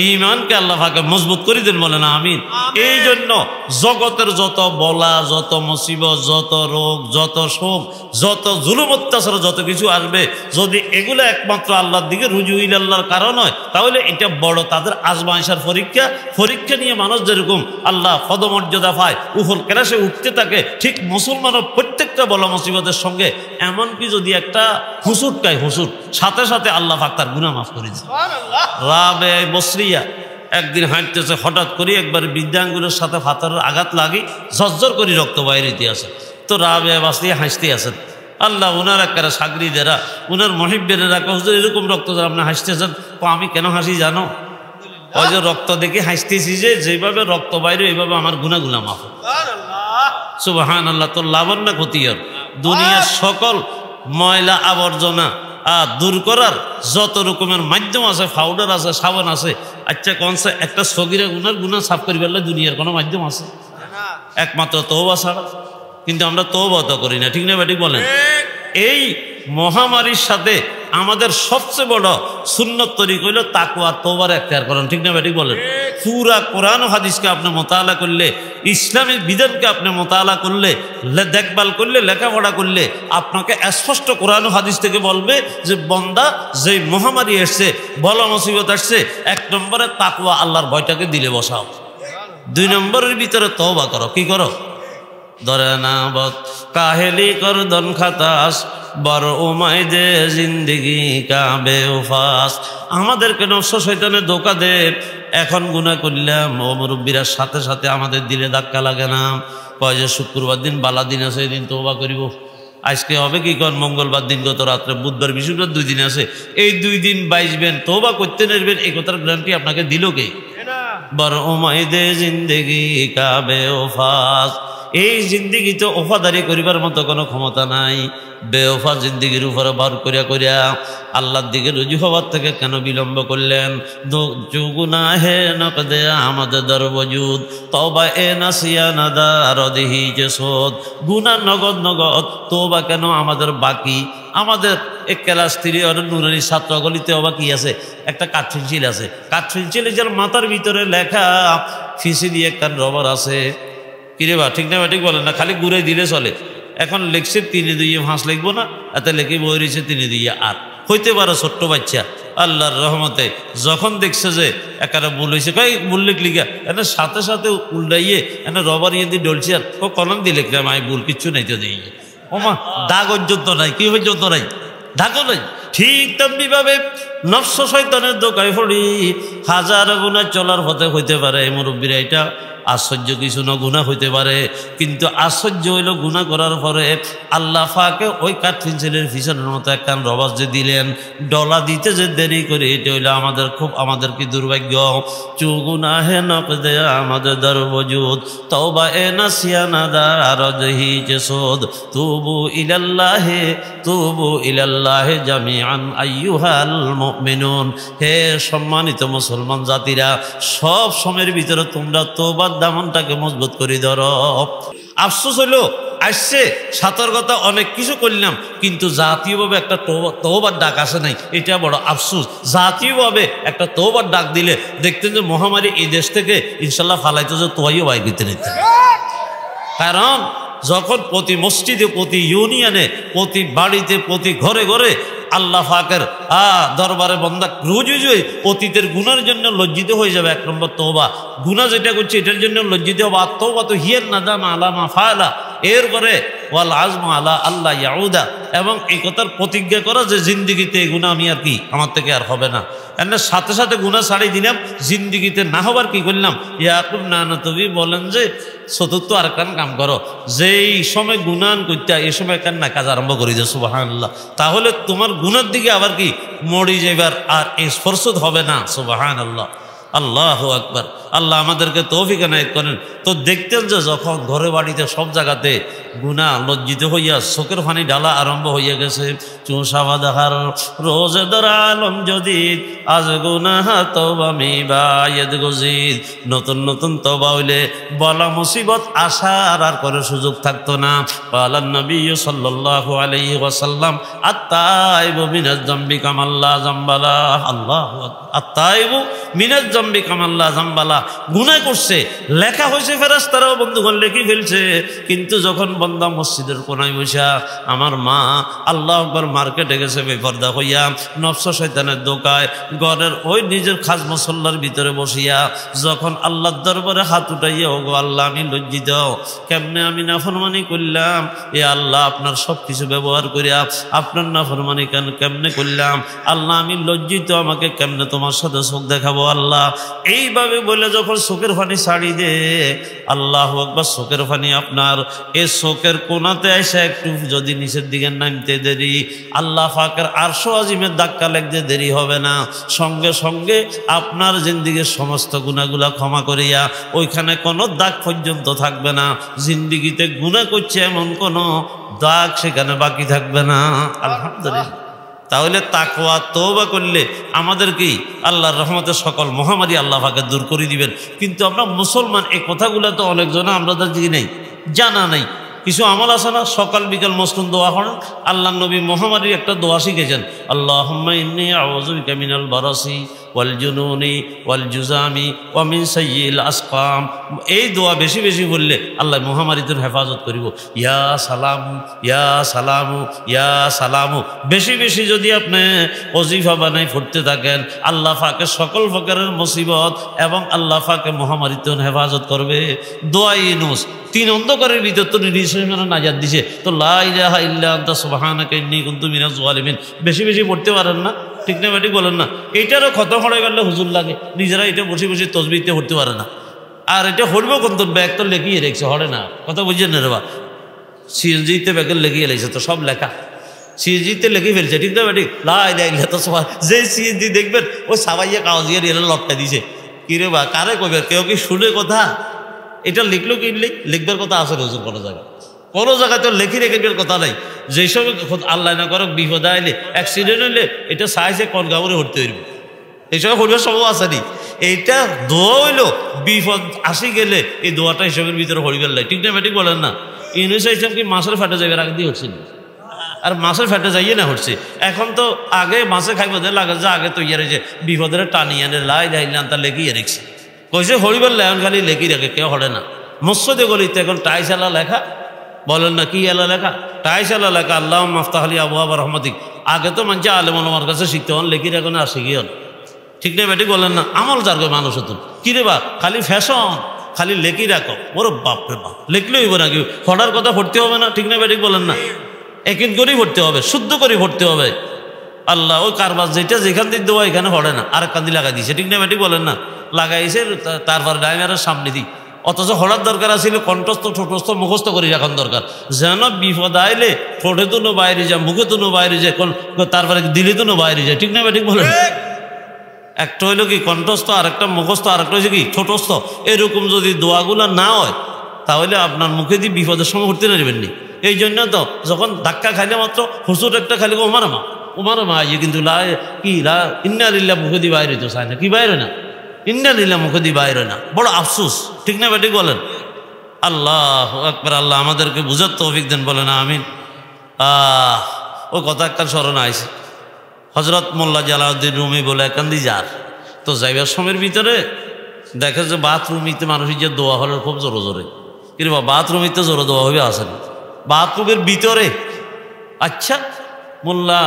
ঈমানকে আল্লাহ পাকে মজবুত করে দেন, বলেন আমিন। এই জন্য জগতের যত বলা, যত মুসিবত, যত রোগ, যত শোক, যত জুলুম অত্যাচার, যত কিছু আসবে, যদি এগুলো একমাত্র আল্লাহর দিকে রুজু ইলাল্লাহর কারণ হয়, তাহলে এটা বড় তাদের আজমাইশার পরীক্ষা। পরীক্ষা নিয়ে মানুষ যেরকম আল্লাহ পদমর্যাদা পায়, উহুল ক্লাসে উঠতে থাকে, ঠিক মুসলমানের প্রত্যেকটা বলা মুসিবতের সঙ্গে এমনকি যদি একটা হুসুট খায়, হুসুট সাথে সাথে আল্লাহ পাক তার গুনাহ মাফ করে দেয়। রাবে বসরিয়া একদিন হাঁটতেছে, হঠাৎ করে একবার বৃদ্ধাঙ্গুলের সাথে পাথরের আঘাত লাগি ঝরঝর করে রক্ত বাইরে দিয়ে আসে। তো রাবে বসরিয়া হাসতে আছেন। আল্লাহ উনার একটা সাগরিদেরা, উনার মহিব্বেরা হুজুর এরকম রক্ত আপনি হাসতেছেন। আমি কেন হাসি জানো? ওই যে রক্ত দেখে হাসতেছি, যে যেভাবে রক্ত বাইরে এইভাবে আমার গুনাহগুলো মাফ। সুবহানাল্লাহ। তোর লাভ না ক্ষতির? দুনিয়ার সকল ময়লা আবর্জনা দূর করার যত রকমের মাধ্যম আছে, পাউডার আছে, সাবান আছে, আচ্ছা কোনসে একটা সগীরা গুনার গুনাহ সাফ করি ফেললে দুনিয়ার কোনো মাধ্যম আছে? একমাত্র তওবা ছাড়া। কিন্তু আমরা তওবা তো করি না, ঠিক না বেঠিক বলেন? এই মহামারীর সাথে আমাদের সবচেয়ে বড় সুন্নত তরিক হইল তাকওয়া, তওবার এখতিয়ার করেন, ঠিক না বেঠিক বলেন? পুরা কোরআন ও হাদিসকে আপনি মোতালা করলে, ইসলামিক বিধানকে আপনি মোতালা করলে, দেখভাল করলে, লেখাপড়া করলে, আপনাকে স্পষ্ট কোরআন ও হাদিস থেকে বলবে যে বন্দা, যে মহামারী এসছে, বলা মুসিবত আসছে, 1 নম্বরে তাকওয়া, আল্লাহর ভয়টাকে দিলে বসাও। 2 নম্বরের ভিতরে তওবা করো। কি করো? ধরে না বত কাহেলি কর দন খাতাস বড় উমাই দে জিন্দিগি কাবে উফাস। আমাদেরকে নফস শয়তানে ধোঁকা দে। এখন গুনাহ করলাম, ও মুরব্বীরা সাথে সাথে আমাদের দিলে ধাক্কা লাগে না, কয় যে শুক্রবার দিন বালা দিন আছে, এই দিন তওবা করিব। আজকে হবে কি কন মঙ্গলবার দিন, গত রাত্রে বুধবার, বৃহস্পতিবার 2 দিন আছে, এই 2 দিন বাইসবেন, তওবা করতে নেবেন, এই কথার গ্যারান্টি আপনাকে দিল কে? বড় উমাই দে জিন্দিগি কাবে উফাস। এই জিন্দিগিতে ওফাদারি করিবার মতো কোনো ক্ষমতা নাই। বেওফা জিন্দিগির উপরে বার করিয়া করিয়া আল্লাহর দিকে রুজু হওয়ার থেকে কেন বিলম্ব করলেন? গুনাহে নকদে আমাদের দরবজুদ তওবা এ নাসিয়া নাদার দেহি যে সোদ। গুনাহ নগদ নগদ, তওবা কেন আমাদের বাকি? আমাদের এক ক্লাস 3 নুরানি ছাত্রগলিতে অবা কি আছে, একটা কাঠপেন্সিল আছে। কাঠপেন্সিলে যার মাথার ভিতরে লেখা ফিসি দিয়ে একটা রবার আছে। কিরে বা ঠিক না ঠিক বলেন না? খালি ঘুরে দিলে চলে। এখন লিখছে 3 2 5 লিখবো না, এতে লেখে বই রয়েছে 3 2 8। হইতে পারে ছোট্ট বাচ্চা আল্লাহর রহমতে যখন দেখছে যে একারা ভুল হয়েছে, কই ভুল লিখলি গা, এনে সাথে সাথে উল্টাইয়ে এনে রবার ইয়ে দিয়ে ডলছে, আর ও কলম দিয়ে লিখলাম আমি ভুল, কিচ্ছু নাই তো দিই। ওমা দাগ পর্যন্ত নাই, কি পর্যন্ত নাই, দাগও নাই। ঠিক তেমনি ভাবে নফস শয়তানের দোকায় পড়ি হাজার গুনাহ চলার পথে হইতে পারে। মুরব্বীরা এটা আশ্চর্য কিছু না, গুনাহ হইতে পারে, কিন্তু আশ্চর্য হইল গুনাহ করার পরে আল্লাহ পাকে ওই কাঠপেন্সিলের পিছনের মতো একখান রবাস যে দিলেন, ডলা দিতে যে দেরি করে, এটা হইলো আমাদের কি দুর্ভাগ্য। চুগুনাহে নকদে আমাদের দরবজুদ তওবা এ নাসিয়া নাদার দেহি যে সোদ। তুবু ইলাল্লাহে জামিআন আইয়ুহাল মুমিনুন। হে সম্মানিত মুসলমান জাতিরা, সব সময়ের ভিতরে তোমরা তওবার দামনটাকে মজবুত করে ধরো। আফসোস হইল আসছে সতর্কতা অনেক কিছু করলাম, কিন্তু জাতীয়ভাবে একটা তওবার ডাক আসে নাই। এটা বড় আফসোস। জাতীয়ভাবে একটা তওবার ডাক দিলে দেখতেন যে মহামারী এই দেশ থেকে ইনশাল্লাহ ফালাইতো, যে তোয়াইও বাইর করতে নিতে। কারণ যখন প্রতি মসজিদে, প্রতি ইউনিয়নে, প্রতি বাড়িতে, প্রতি ঘরে ঘরে আল্লাহ পাকের দরবারে বন্দা রোজই অতীতের গুনার জন্য লজ্জিত হয়ে যাবে। 1 নম্বর তওবা, গুনাহ যেটা করছে এটার জন্য লজ্জিত হবা। তওবা তো হিয়ান নাদাম আলা মা ফাআলা। এরপরে ওয়াল আজমু আলা আল্লাহ ইয়াউদা, এবং এই কথার প্রতিজ্ঞা করা যে জিন্দিগিতে এই গুনাহ আমি আর কি, আমার থেকে আর হবে না। এর সাথে সাথে গুনাহ ছাড়িয়ে দিলাম, জিন্দিগিতে না হবার কি করলাম? ইয়াকুব নানতবি বলেন যে চতুর্থ আর কান কাম করো, যেই সময় গুনাহ করতে এই সময় কান না কাজ আরম্ভ করে দিও। সুবহানাল্লাহ। তাহলে তোমার গুনার দিকে আবার কি মরি যাইবার আর স্পর্শ হবে না। সুবহানাল্লাহ, আল্লাহু আকবার, আল্লাহ আমাদেরকে তৌফিক এনায়েত করেন। তো দেখতেন যে যখন ঘরে বাড়িতে সব জায়গাতে গুনাহ লজ্জিত হইয়া চোখের পানি ঢালা আরম্ভ হইয়া গেছে, চুষাবা দেখার রোজেদার আলম যদি আজ গুনাহ তওবা মিবায়েদ গজিদ, নতুন নতুন তওবা হইলে বলা মুসিবত আসার আর করে সুযোগ থাকতো না। কালান নবী সাল্লাল্লাহু আলাইহি ওয়াসাল্লাম আত-তাইবু মিনাজ যামবি কামাল্লা যামবালা। আল্লাহু আত-তাইবু মিনাজ যামবি কামাল্লা যামবালা। গুনাহ করছে, লেখা হয়েছে, ফেরেশতারাও বন্ধুগণ লিখে ফেলছে, কিন্তু যখন বান্দা মসজিদের কোনায় বসা আমার মা আল্লাহু আকবার মার্কেটে গেছে বেপরদা হইয়া নফস শয়তানের দোকায় ঘরের ওই নিজের খাস মুসল্লার ভিতরে বসিয়া যখন আল্লাহর দরবারে হাত উঠাইয়া, ওগো আল্লাহ আমি লজ্জিত, কেমনে আমি নাফরমানি করলাম, এ আল্লাহ আপনার সব কিছু ব্যবহার করিয়া আপনার নাফরমানি কেমনে করলাম, আল্লাহ আমি লজ্জিত, আমাকে কেমনে তোমার সাথে চোখ দেখাবো আল্লাহ। এইভাবে বলে যখন চোখের পানি ছাড়ি দে, আল্লাহু আকবার, চোখের পানি আপনার এই চোখের কোনাতে এসে একটু যদি নিচের দিকে নামতে দেরি, আল্লাহ পাকের আরশ আজিমের ধাক্কা লাগতে দেরি হবে না, সঙ্গে সঙ্গে আপনার জিন্দিগির সমস্ত গুনাহগুলা ক্ষমা করিয়া ওইখানে কোনো দাগ পর্যন্ত থাকবে না। জিন্দিগিতে গুনাহ করছে এমন কোনো দাগ সেখানে বাকি থাকবে না। আলহামদুলিল্লাহ। তাহলে তাকওয়া তওবা করলে আমাদের কি আল্লাহর রহমতের সকল মহামারী আল্লাহ পাকে দূর করে দিবেন। কিন্তু আমরা মুসলমান এই কথাগুলো তো অনেকজন আমাদের দিকে নেই, জানা নেই। কিছু আমল আছে না, সকাল বিকাল মসনুন দোয়া করেন। আল্লাহ নবী মহামারীর একটা দোয়া শিখেছেন, আল্লাহুম্মা ইন্নী আউযু বিকা মিনাল বারাসি ওয়াল জুনুনি ওয়াল জুজামি ওয়া মিন সাইয়্যিল আসকাম। এই দোয়া বেশি বেশি বললে আল্লাহ মহামারীতে হেফাজত করিব। ইয়া সালামু ইয়া সালামু ইয়া সালামু বেশি বেশি যদি আপনি ওজিফা বানাই পড়তে থাকেন, আল্লাহ পাকের সকল প্রকারের মুসিবত এবং আল্লাহ পাকে মহামারীতে হেফাজত করবে। দোয়া ইউনুস 3 অন্ধকারের ভিতর তো নির্দিষ্ট নাজাত দিছে, তো লা ইলাহা ইল্লা আনতা সুবহানাকা ইন্নী কুনতু মিনাজ জালিমিন বেশি বেশি পড়তে পারেন না, ঠিক না বেটি বলেন না? এইটারও খতম হয়ে গেলে হুজুর লাগে, নিজেরা এটা বসে বসে তসবিহতে পড়তে পারে না। আর এটা হরবে কোন তোর ব্যাগ তো লেখিয়ে রেখেছে, হরে না, কথা বুঝছেন না রে বা? সিএনজিতে ব্যাগের লেখিয়ে রেখেছে, তো সব লেখা সিএনজিতে লেখে ফেলছে, ঠিক না বেটি? লা ইলাহা ইল্লা তো সবাই যে সিএনজি দেখবেন ওই সাবাইয়া কাগজিয়ার এলে লটকা দিছে, কিরে বা কারে কবে, কেউ কি শুনে কথা? এটা লিখলো কি লিখবার কথা আছে হুজুর? কোনো জায়গায় তো লেখি রেখে কথা নাই। যেসব আল্লাহ না করো বিপদ আইলে অ্যাক্সিডেন্ট হইলে এটা সাইজে কোন গাবরে হরতে হইব, এইসব হরিবার সব আছে নি। এইটা দোয়া হইলো বিপদ আসি গেলে এই দোয়াটা হিসাবের ভিতরে হরিবার লাই, ঠিক না বেটি বলেন না? ইউনুস হিসাব কি মাছের ফেটে যাবে আগে দিয়ে হচ্ছে, আর মাছের ফেটে যাইয়ে না হচ্ছে। এখন তো আগে মাছে খাইব লাগে যে আগে তো ইয়ারে যে বিপদের টানি আনে লাই যাইলাম তা লেখিয়ে রেখেছে, কইছে হরিবার লেখন খালি লেখি রাখে, কেউ হরে না। মসজিদে গলিতে এখন টাইস আলা লেখা, বলেন না কি এলা লেখা, টাইস আলা লেখা, আল্লাহ মাফতাহলি আবওয়াবা রহমাতিক। আগে তো মানুষ আলেম ওলামার কাছে শিখতে হন, লেখি রাখো না, শিখি হন, ঠিক না বেটি বলেন না? আমল যার মানুষ হতুন কিরে বা খালি ফ্যাশন, খালি লেখি রাখো, ওর বাপরে বাপ, লিখলে হইব নাকি? পড়ার কথা পড়তে হবে না, ঠিক না বেটি বলেন না? একিন করেই পড়তে হবে, শুদ্ধ করে পড়তে হবে। আল্লাহ ওই কারবার যেটা যেখান দিয়ে দেওয়া এখানে পড়ে না, আর কান্দি লাগাই দিয়েছে, ঠিক না বেটি বলেন না? লাগাইছে, তারপর ড্রাইভারের সামনে দিই, অথচ হঠাৎ দরকার আছিল কণ্ঠস্থ ঠোঁটস্থ মুখস্থ করে রাখার দরকার, যেন বিপদ আইলে ঠোঁটে তুনো বাইরে যায়, মুখে তুনো বাইরে যায়, তারপরে দিলে তুনো বাইরে যায়, ঠিক না বেটি বলেন? একটা হইলো কি কণ্ঠস্থ, আরেকটা মুখস্থ, আরেকটা হয়েছে কি ঠোঁটস্থ। এরকম যদি দোয়াগুলা না হয় তাহলে আপনার মুখে দিয়ে বিপদের সময় উঠতে নারবেননি। এই জন্য তো যখন ধাক্কা খাইলে মাত্র হুসুর একটা খাইলে উমার মা ইয়ে, কিন্তু কি ইন্না লিল্লাহ মুখে দিয়ে বাইরে তো চায় না, কি বাইরে না, ইন্না লিল্লাহ মুখে দিয়ে বাইরে না, বড় আফসোস, ঠিক না বেটি বলেন? আল্লাহ আকবার, আল্লাহ আমাদেরকে বুঝার তৌফিক দেন, বলেন আমিন। ও কথা একটা স্মরণ আইছে, হজরত মোল্লা জালাউদ্দিন রুমি বলে একান্দি যার, তো যাইবার সময়ের ভিতরে দেখে যে বাথরুমিতে মানুষের যে দোয়া হলে খুব জোরে জোরে, কিন্তু বাথরুমিতে জোরে দোয়া হবে আসেন বাথরুমের ভিতরে। আচ্ছা, মোল্লা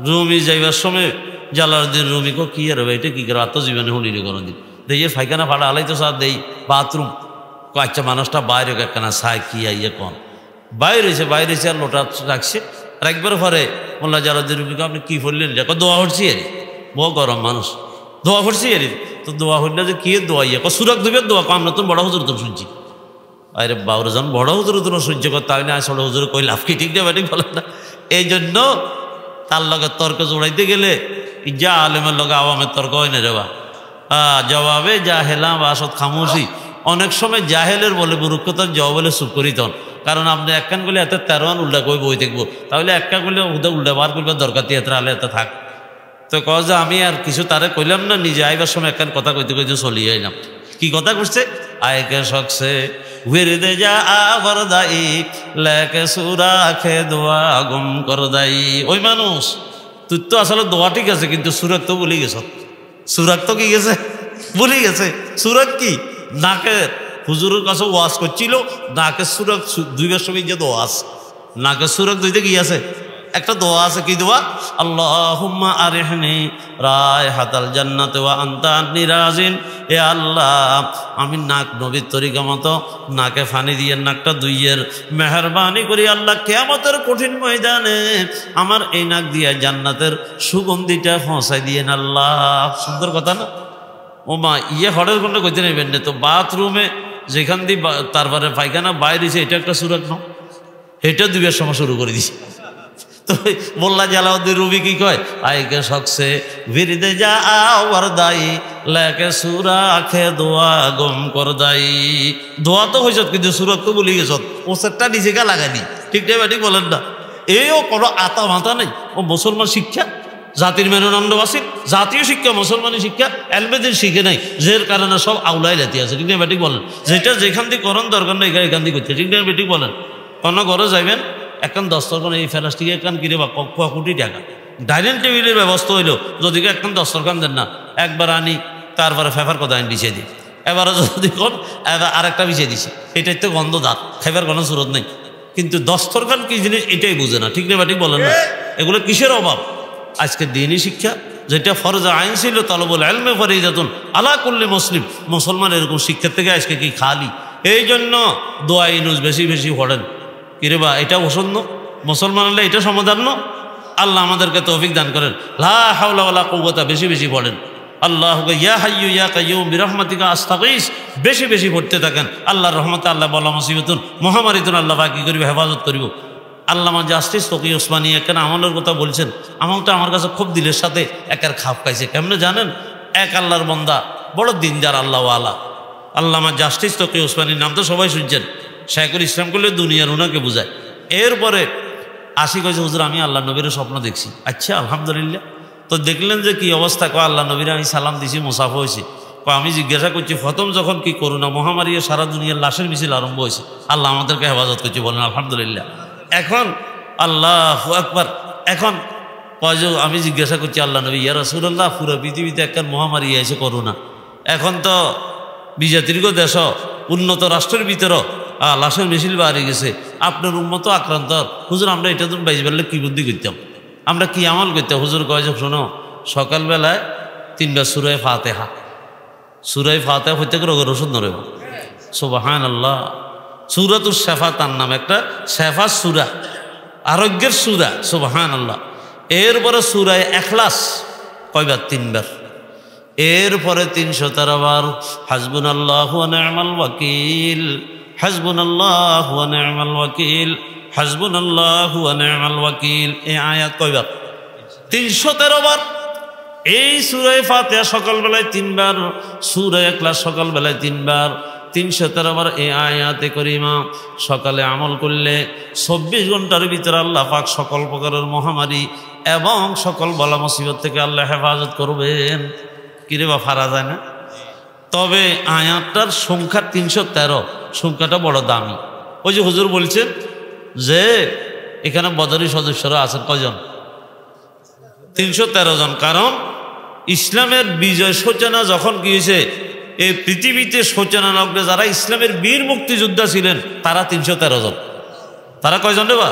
রুমি যাইবার সময় জালাউদ্দিন রুমি কো কি আর এটা কি করে, আত্মজীবনে শুনিনি কোনোদিন, দেখে ফাইখানা ফাটা আলাই তো স্যার দেই বাথরুম। আচ্ছা, মানুষটা বাইরে একখানা সাই কি আইয়ে কন বাইরে আর লোটা রাখছে, রাখবার পরে মোল্লা জালাউদ্দিন রুমিকে আপনি কি বললেন? দেখো দোয়া হচ্ছি এর, বহু গরম মানুষ, দোয়া করছি এর, তো দোয়া হইলে যে কি দোয়া ইয়ে সুরাক দেবের দোয়া কম না, তুমি বড় হুজুর তুমি শুনছি। আরে বাবুরা যখন বড় হুজুর তুমি সহ্য করতে হয় না, ছোট হুজুর কই লাভ কি, ঠিক না ব্যাটিং বলেন না? এই জন্য তার লগে তর্ক জোড়াইতে গেলে যা আলেমের লগে আওয়ামের তর্ক হয় না রে বা, জবাবে জাহেলা বাসত খামুসি। অনেক সময় জাহেলের বলে বুরুক্ষতার জবাব বলে চুপ করিতন। কারণ আপনি এক কান করলে এত 13 উল্টা কই বই দেখবো, তাহলে একটা করলে উল্টা বার করবে দরকার এত আলে এত থাক। তো কয় যে আমি আর কিছু তারে কইলাম না, নিজে আইবার সময় একখান কথা কইতে কইতে চলিয়ে আইলাম। কি কথা করছে? আয়কে শখসে উইরদে যা আবার দাই লেকে সুরা খে দোয়া গম কর দাই। ওই মানুষ তুই তো আসলে দোয়া ঠিক আছে, কিন্তু সুরাত তো ভুলে গেছ। সুরাত তো কি গেছে, ভুলে গেছে। সুরাত কি? নাকের হুজুরের কাছে ওয়াজ করছিল, নাকের সুরাত দুইবার সময় যে দোয়া আছে, নাকের সুরাত দুইতে কি আছে? একটা দোয়া আছে। কি দোয়া? আল্লাহুম্মা আরিহনি রায়হাতাল জান্নাতি ওয়া আনতা আন্নী রাজিন। এ আল্লাহ, আমি নাক নবীর তরিকা মতো নাকে ফানি দিয়ে নাকটা দুইয়ের মেহরবানি করি আল্লাহ, কিয়ামতের কঠিন ময়দানে আমার এই নাক দিয়ে জান্নাতের সুগন্ধিটা পৌঁছাই দিয়েন আল্লাহ। সুন্দর কথা না? ও মা, ইয়ে হরের কোনটা কইতে নেবেন না তো। বাথরুমে যেখান দিয়ে তারপরে পায়খানা বাইরেছে, এটা একটা সুরাত নাও, এটা দুইবার সময় শুরু করে দিছে। তো মোল্লা জালাউদ্দিন রুমি কি কয়? আইকে শখসে ভিরদে যা আওয়ার দাই লেকে সুরা খে দোয়া গম কর দাই। দোয়া তো হয়েছ, কিন্তু সুরত তো বলি গেছ, ও সেটটা নিজেকে লাগাইনি। ঠিক না ঠিক বলেন না? এও কোনো আতা মাথা নেই। ও মুসলমান শিক্ষা, জাতির মেরুদণ্ডবাসী, জাতীয় শিক্ষা, মুসলমানি শিক্ষা এলবেদিন শিখে নাই, যের কারণে সব আউলাই লাতি আছে। ঠিক না ঠিক বলেন? যেটা যেখান দিয়ে করণ দরকার নেই এখান দিয়ে করতে। ঠিক না ঠিক বলেন? কোনো ঘরে যাইবেন, এখন দস্তরখান এই ফেলাস্টিকে একখান কিনে বা কোটি টাকা ডাইনিং টেবিলের ব্যবস্থা হইলো, যদি একখান দস্তরখান দেন না, একবার আনি তারপরে ফেফার কথা আনি বিছিয়ে দিই, এবারও যদি কোন আরেকটা বিছিয়ে দিছি, এটাই তো গন্ধ দাঁত, খাইবার কোনো সুরত নেই। কিন্তু দস্তরখান কি জিনিস এটাই বুঝে না। ঠিক না ঠিক বলেন না? এগুলো কিসের অভাব? আজকে দিনই শিক্ষা, যেটা ফরজে আইন ছিল, তালবুল ইলমে ফরিদাতুন আলা কুল্লি মুসলিম, মুসলমান এরকম শিক্ষার থেকে আজকে কি খালি। এই জন্য দোয়া ইনুস বেশি বেশি পড়েন। কিরে বা, এটা পছন্দ মুসলমান হলে এটা সমাধান না? আল্লাহ আমাদেরকে তৌফিক দান করেন। লা হাওলা ওয়ালা কুওয়াতা বেশি বেশি পড়েন। আল্লাহুকে ইয়া হাইয়্যু ইয়া কাইয়্যুম বিরহমাতিকা আস্তাগীস বেশি বেশি পড়তে থাকেন। আল্লাহর রহমতে আল্লাহ বলা মুসিবতুন মহামারীতুন আল্লাহ বাকি করিব, হেফাজত করিব। আল্লামা জাস্টিস তকি ওসমানী একের আমলের কথা বলছেন। আমলটা আমার কাছে খুব দিলের সাথে একের খাপ খাইছে। কেমনে জানেন? এক আল্লাহর বান্দা, বড় দিনদার আল্লাহওয়ালা, আল্লামা জাস্টিস তকি ওসমানীর নাম তো সবাই শুনছেন। শাইখুল ইসলাম করলে দুনিয়ার ওনাকে বোঝায়। এরপরে আসি কয়েছে, হুজুর আমি আল্লাহ নবীর স্বপ্ন দেখছি। আচ্ছা, আলহামদুলিল্লাহ। তো দেখলেন যে কি অবস্থা? আল্লাহ নবীর আমি সালাম দিছি, মুসাফা হয়েছি। আমি জিজ্ঞাসা করছি, প্রথম যখন কি করোনা মহামারী সারা দুনিয়ার লাশের মিছিল আরম্ভ হয়েছে, আল্লাহ আমাদেরকে হেফাজত করছে, বলেন আলহামদুলিল্লাহ। এখন আল্লাহু আকবার। এখন আমি জিজ্ঞাসা করছি, আল্লাহ নবী ইয়া রাসূলুল্লাহ, পুরো পৃথিবীতে একটা মহামারী এসে করোনা, এখন তো বিজাতির্গ দেশ, উন্নত রাষ্ট্রের ভিতরে লাশের মিছিল বাড়ি গেছে, আপনার উম্মত আক্রান্ত। হুজুর আমরা এটা তুমি বাইজ পারলে কি বুদ্ধি করতাম, আমরা কি আমল করতাম? হুজুর কয় যে শোনো, সকালবেলায় 3বার সূরা ফাতিহা, সূরা ফাতিহা প্রত্যেক রোগের ওষুধ নড়ে। সুবহানাল্লাহ। সূরাতুশ শিফা তার নাম, একটা শেফা সূরা, আরোগ্যের সূরা। সুবহানাল্লাহ। এরপরে সূরা ইখলাস কয়বার? 3বার। এরপরে 313 বার হাসবুনাল্লাহু ওয়া নি'মাল ওয়াকিল, হাসবুনাল্লাহু ওয়া নি'মাল ওয়াকিল, হাসবুনাল্লাহু ওয়া নি'মাল ওয়াকিল। এই আয়াত কয়বার? 313 বার। এই সূরা ফাতিহা সকালবেলায় 3বার, সূরা ইখলাস সকালবেলায় 3বার, 313 বার এই আয়াতে করিমা সকালে আমল করলে 24 ঘন্টার ভিতরে আল্লাহ পাক সকল প্রকারের মহামারী এবং সকল বলা মুসিবত থেকে আল্লাহ হেফাজত করবেন। কিরে বা, ফারা যায় না? তবে আয়াতটার সংখ্যা 313, সংখ্যাটা বড় দামি। ওই যে হুজুর বলছেন যে এখানে বদরি সদস্যরা আছেন কয়জন? 313 জন। কারণ ইসলামের বিজয় সূচনা যখন কি হয়েছে, এই পৃথিবীতে সূচনা লগ্নে যারা ইসলামের বীর মুক্তিযোদ্ধা ছিলেন তারা 313 জন। তারা কয়জন রে বা?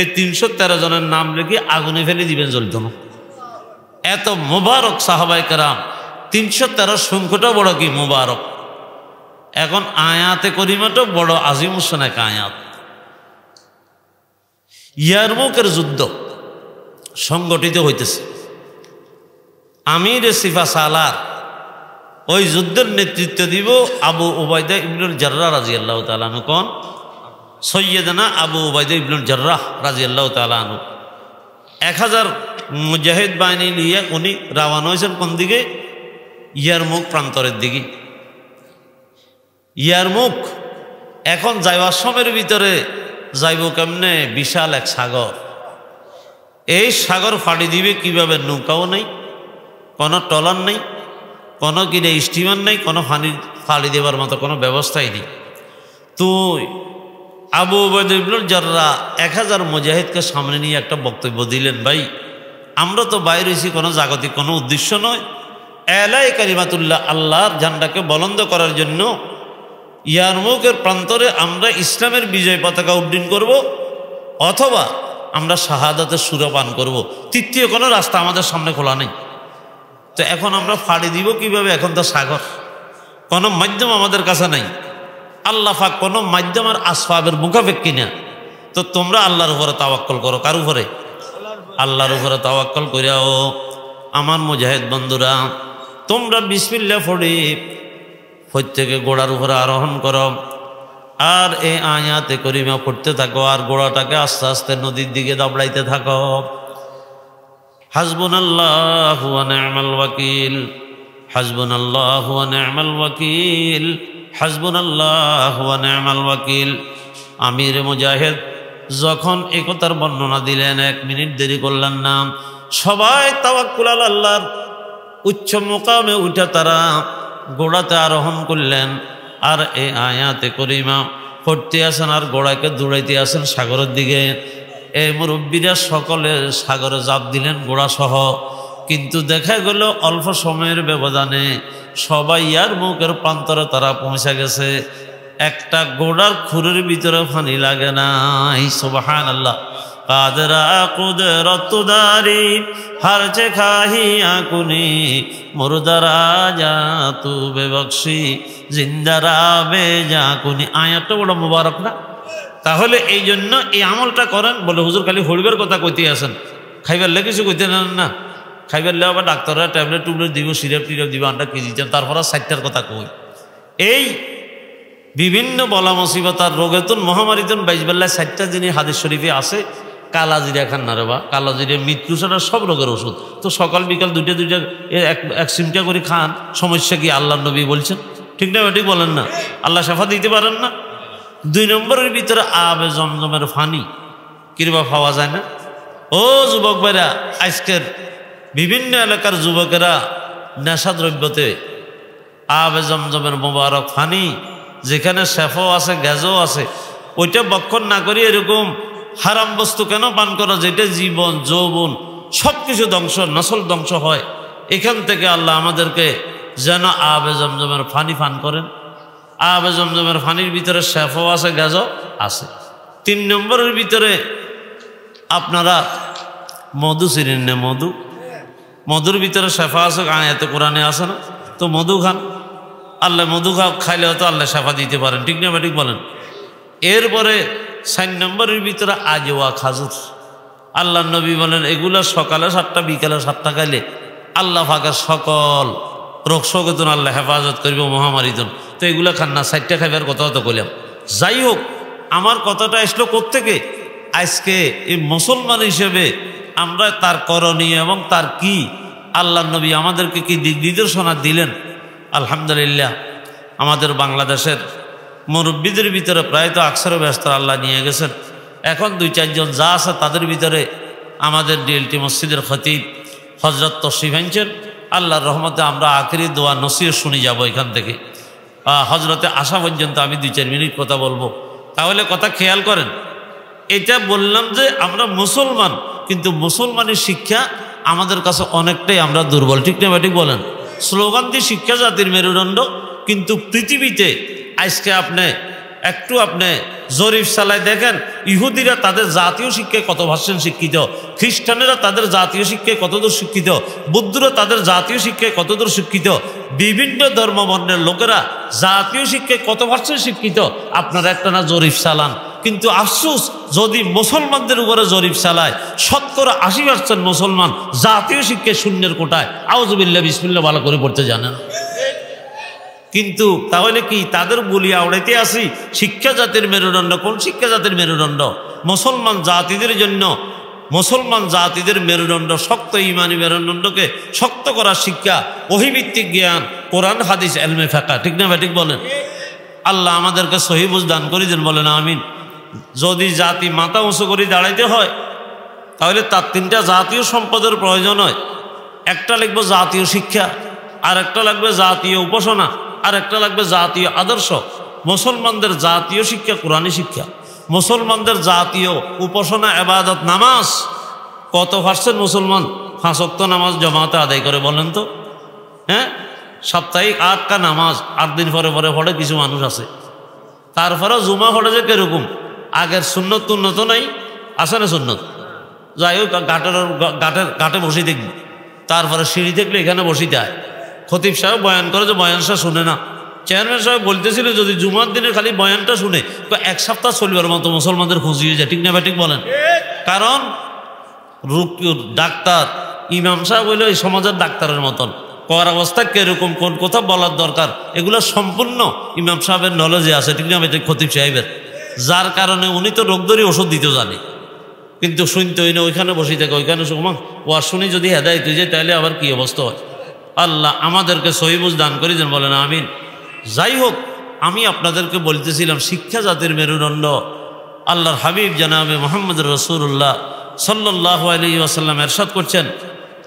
এই 313 জনের নাম রেখে আগুনে ফেলে দিবেন, জ্বলত না। এত মোবারক সাহাবায়ে কেরাম। 313 সংখ্যাটা বড় কি মোবারক। এখন আয়াতে করিমাটা বড় আজিমুস এক আয়াত। ইয়ারমুকের যুদ্ধ সংগঠিত হইতেছে। আমির সিফা সালার ওই যুদ্ধের নেতৃত্ব দিব আবু উবাইদা ইবনুল জাররাহ রাদিয়াল্লাহু তাআলা আনহু। কোন? সৈয়দনা আবু উবাইদা ইবনুল জাররাহ রাদিয়াল্লাহু তাআলা আনহু। 1000 মুজাহিদ বাহিনী নিয়ে উনি রওনা হয়েছেন কোন দিকে? ইয়ারমুখ প্রান্তরের দিকে। ইয়ারমুখ এখন যাইবার সময়ের ভিতরে যাইব কেমনে? বিশাল এক সাগর। এই সাগর ফাড়ি দিবে কিভাবে? নৌকাও নেই, কোনো ট্রলার নেই, কোনো কিনে স্টিমার নেই, কোনো ফাড়ি দেবার মতো কোনো ব্যবস্থাই নেই। তো আবু উবাইদা ইবনুল জাররাহ 1000 মুজাহিদকে সামনে নিয়ে একটা বক্তব্য দিলেন, ভাই আমরা তো বাইরে হয়েছি কোনো জাগতিক কোনো উদ্দেশ্য নয়, এলাই কালিমাতুল্লাহ আল্লাহর ঝান্ডাকে বলন্দ করার জন্য ইয়ারমুকের প্রান্তরে আমরা ইসলামের বিজয় পতাকা উড্ডীন করব, অথবা আমরা শাহাদাতের সুরপান করব। তৃতীয় কোনো রাস্তা আমাদের সামনে খোলা নেই। তো এখন আমরা ফাড়ি দিব কিভাবে? এখন তো সাগর, কোনো মাধ্যম আমাদের কাছে নাই। আল্লাহ পাক কোনো মাধ্যমের আসবাবের মুখাপেক্ষী না। তো তোমরা আল্লাহর উপরে তাওয়াক্কুল করো। কার উপরে? আল্লাহর উপরে তাওয়াক্কুল করিয়াও আমার মুজাহিদ বন্ধুরা, তোমরা বিসমিল্লাহ পড়ে প্রত্যেকে ঘোড়ার উপরে আরোহণ করো, আর এই আয়াতে করিমা পড়তে থাকো, আর ঘোড়াটাকে আস্তে আস্তে নদীর দিকে দাবড়াইতে থাকো। হাসবুনাল্লাহু ওয়া নি'মাল ওয়াকিল, হাসবুনাল্লাহু ওয়া নি'মাল ওয়াকিল, হাসবুনাল্লাহু ওয়া নি'মাল ওয়াকিল। আমির মুজাহিদ যখন এই কথার বর্ণনা দিলেন, 1 মিনিট দেরি করলেন না। সবাই তাওয়াক্কুল আল্লাহর উচ্চ মুকামে উঠে তারা ঘোড়াতে আরোহণ করলেন, আর এই আয়াতে করিমা পড়তে আসেন, আর ঘোড়াকে দৌড়াইতে আসেন সাগরের দিকে। এই মুরব্বীরা সকলে সাগরে ঝাঁপ দিলেন ঘোড়া সহ। কিন্তু দেখা গেল অল্প সময়ের ব্যবধানে সবাই ইয়ারমুকের প্রান্তরে তারা পৌঁছে গেছে। একটা ঘোড়ার খুরের ভিতরে পানি লাগে নাই। সুবহানাল্লাহ। কাদরা কুদরতদারি হারচে খাহিয়া কুনি মুরদারা যা তু বেবক্সি জিন্দারা বেজা কুনি। আয়াতটা বড় মুবারক না? তাহলে এই জন্য এই আমলটা করেন। বলে হুজুর খালি হরিবের কথা কইতে আসেন, খাইবার লে কিছু কইতে নেন না। খাইবার লে আবার ডাক্তাররা ট্যাবলেট টুবলেট দিব, সিরাপ টিরাপ দিব, আন্ডা কেজি দিতেন, তারপর 60টার কথা কই। এই বিভিন্ন বলা মুসিবত আর রোগেতন মহামারীতন 22 বেলায় 60টা জিনিস হাদিস শরীফে আছে। কালা জিরা খান না রে বা, কালা জিরা মৃত্যু ছাড়া সব রোগের ওষুধ। তো সকাল বিকাল দুইটা এক চিমটা করে খান, সমস্যা কি? আল্লাহ নবী বলছেন, ঠিক না? ঠিক বলেন না? আল্লাহ শাফা দিতে পারেন না? 2 নম্বরের ভিতরে আবে জমজমের ফানি কিরবা পাওয়া যায় না? ও যুবক ভাইরা, আজকের বিভিন্ন এলাকার যুবকেরা নেশাদ্রব্যতে আবে জমজমের মোবারক ফানি, যেখানে শেফও আছে গ্যাসও আছে, ওইটা বক্ষণ না করি এরকম হারাম বস্তু কেন পান করা, যেটা জীবন যৌবন সব কিছু ধ্বংস, নসল ধ্বংস হয়। এখান থেকে আল্লাহ আমাদেরকে যেন আবে জমজমের ফানি পান করেন। আবে জমজমের ফানির ভিতরে শেফও আছে গ্যাসও আছে। 3 নম্বরের ভিতরে আপনারা মধু চিনেন না? মধুর ভিতরে শেফা আছে, আয়াতে কোরআনে আছে না? তো মধু খান। আল্লাহ মধু খাইলে হয়তো আল্লাহ শেফা দিতে পারেন, ঠিক না? ঠিক বলেন। এরপরে 4 নম্বরের ভিতরে আজওয়া খাজুর। আল্লাহ নবী বলেন এগুলা সকালে 7টা বিকালে 7টা খাইলে আল্লাহ পাকের সকল রোগ শোকতন আল্লাহ হেফাজত করবে, মহামারীতন। তো এগুলা খান না, 4টা খাইবার কথা তো কইলাম। যাই হোক, আমার কথাটা আসলো কোত্থেকে? আজকে এই মুসলমান হিসেবে আমরা তার করণীয় এবং তার কি আল্লাহ নবী আমাদেরকে কি দিক নির্দেশনা দিলেন। আলহামদুলিল্লাহ, আমাদের বাংলাদেশের মুরব্বীদের ভিতরে প্রায় তো আকসারে ব্যস্ত আল্লাহ নিয়ে গেছেন। এখন 2-4 জন যা আছে তাদের ভিতরে আমাদের ডিএলটি মসজিদের খতিব হজরত তশরিফ আনছেন। আল্লাহর রহমতে আমরা আখেরি দোয়া নসিহত শুনে যাব এখান থেকে। হজরতে আসা পর্যন্ত আমি 2-4 মিনিট কথা বলবো। তাহলে কথা খেয়াল করেন। এটা বললাম যে আমরা মুসলমান, কিন্তু মুসলমানের শিক্ষা আমাদের কাছে অনেকটাই আমরা দুর্বল, ঠিক না? ঠিক বলেন। স্লোগান দিয়ে শিক্ষা জাতির মেরুদণ্ড, কিন্তু পৃথিবীতে আজকে আপনি জরিফ চালায় দেখেন, ইহুদিরা তাদের জাতীয় শিক্ষায় কত ভাষণ শিক্ষিত, খ্রিস্টানেরা তাদের জাতীয় শিক্ষায় কতদূর শিক্ষিত, বুদ্ধরা তাদের জাতীয় শিক্ষায় কতদূর শিক্ষিত, বিভিন্ন ধর্মবর্ণের লোকেরা জাতীয় শিক্ষায় কত ভাষণ শিক্ষিত। আপনারা একটা না জরিফ চালান, কিন্তু আফসোস যদি মুসলমানদের উপরে জরিফ চালায় 80% মুসলমান জাতীয় শিক্ষায় শূন্যের কোটায়, আউযুবিল্লাহ বিসমিল্লাহ ভালো করে পড়তে জানে না। কিন্তু তাহলে কি তাদের বলিয়া উড়াইতে আসি? শিক্ষা জাতির মেরুদণ্ড। কোন শিক্ষা জাতির মেরুদণ্ড? মুসলমান জাতিদের জন্য মুসলমান জাতিদের মেরুদণ্ড, শক্ত ইমানি মেরুদণ্ডকে শক্ত করার শিক্ষা, ওহীভিত্তিক জ্ঞান, কোরআন হাদিস, এলমে ফিকহ। ঠিক না ঠিক বলেন? আল্লাহ আমাদেরকে সহি বুঝ দান করে দেন, বলেন আমিন। যদি জাতি মাথা উঁচু করে দাঁড়াইতে হয় তাহলে তার তিনটা জাতীয় সম্পদের প্রয়োজন হয়। একটা লাগবে জাতীয় শিক্ষা, আর একটা লাগবে জাতীয় উপাসনা, আর একটা লাগবে জাতীয় আদর্শ। মুসলমানদের জাতীয় শিক্ষা কোরআনী শিক্ষা, মুসলমানদের জাতীয় উপাসনা ইবাদত নামাজ। কত পার্সেন্ট মুসলমান 5 ওয়াক্ত নামাজ জামাতে আদায় করে বলেন তো? হ্যাঁ, সাপ্তাহিক 8টা নামাজ 8 দিন পরে পরে পড়ে কিছু মানুষ আছে। তারপরেও জুমা পড়ে যে কিরকম, আগের সুন্নত উন্নত নাই, আছে না সুন্নত? যাই হোক, ঘাটে বসে দেখবি, তারপরে সিঁড়ি দেখলে এখানে বসিতে হয়। খতিব সাহেব বয়ান করে, যে বয়ানটা শুনে না। চেয়ারম্যান সাহেব বলতেছিল যদি জুমার দিনে খালি বয়ানটা শুনে 1 সপ্তাহ চলবার মতো মুসলমানদের খুঁজি হয়ে যায়। ঠিক না ঠিক বলেন? কারণ ডাক্তার ইমাম সাহেব হইলে এই সমাজের ডাক্তারের মতন, কর অবস্থা কিরকম, কোন কথা বলার দরকার, এগুলো সম্পূর্ণ ইমাম সাহেবের নলেজে আছে। ঠিক না ঠিক? খতিব সাহেবের, যার কারণে উনি তো রোগ ধরে ওষুধ দিতে জানে, কিন্তু শুনতে হই না, ওইখানে বসে থাকে, ওইখানে শুনলাম ওয়াজ শুনি যদি হেদায়েত হয়ে যায় তাহলে আবার কি অবস্থা হয়। আল্লাহ আমাদেরকে সহি বুঝ দান করে দেন, বলেন আমিন। যাই হোক, আমি আপনাদেরকে বলতেছিলাম শিক্ষা জাতির মেরুদণ্ড। আল্লাহর হাবিব জনাবে মুহাম্মদ রাসূলুল্লাহ সাল্লাল্লাহু আলাইহি ওয়াসাল্লাম ইরশাদ করছেন,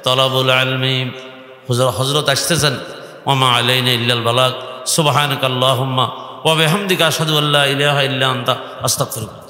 তলাবুল ইলমি, হযরত আসতেছেন, ওমা আলাইনা ইল্লাল বালাগ, সুবহানাকাল্লাহুম্মা ওয়া বিহামদিকা আশহাদু আল্লা ইলাহা ইল্লা আনতা আস্তাগফিরুকা।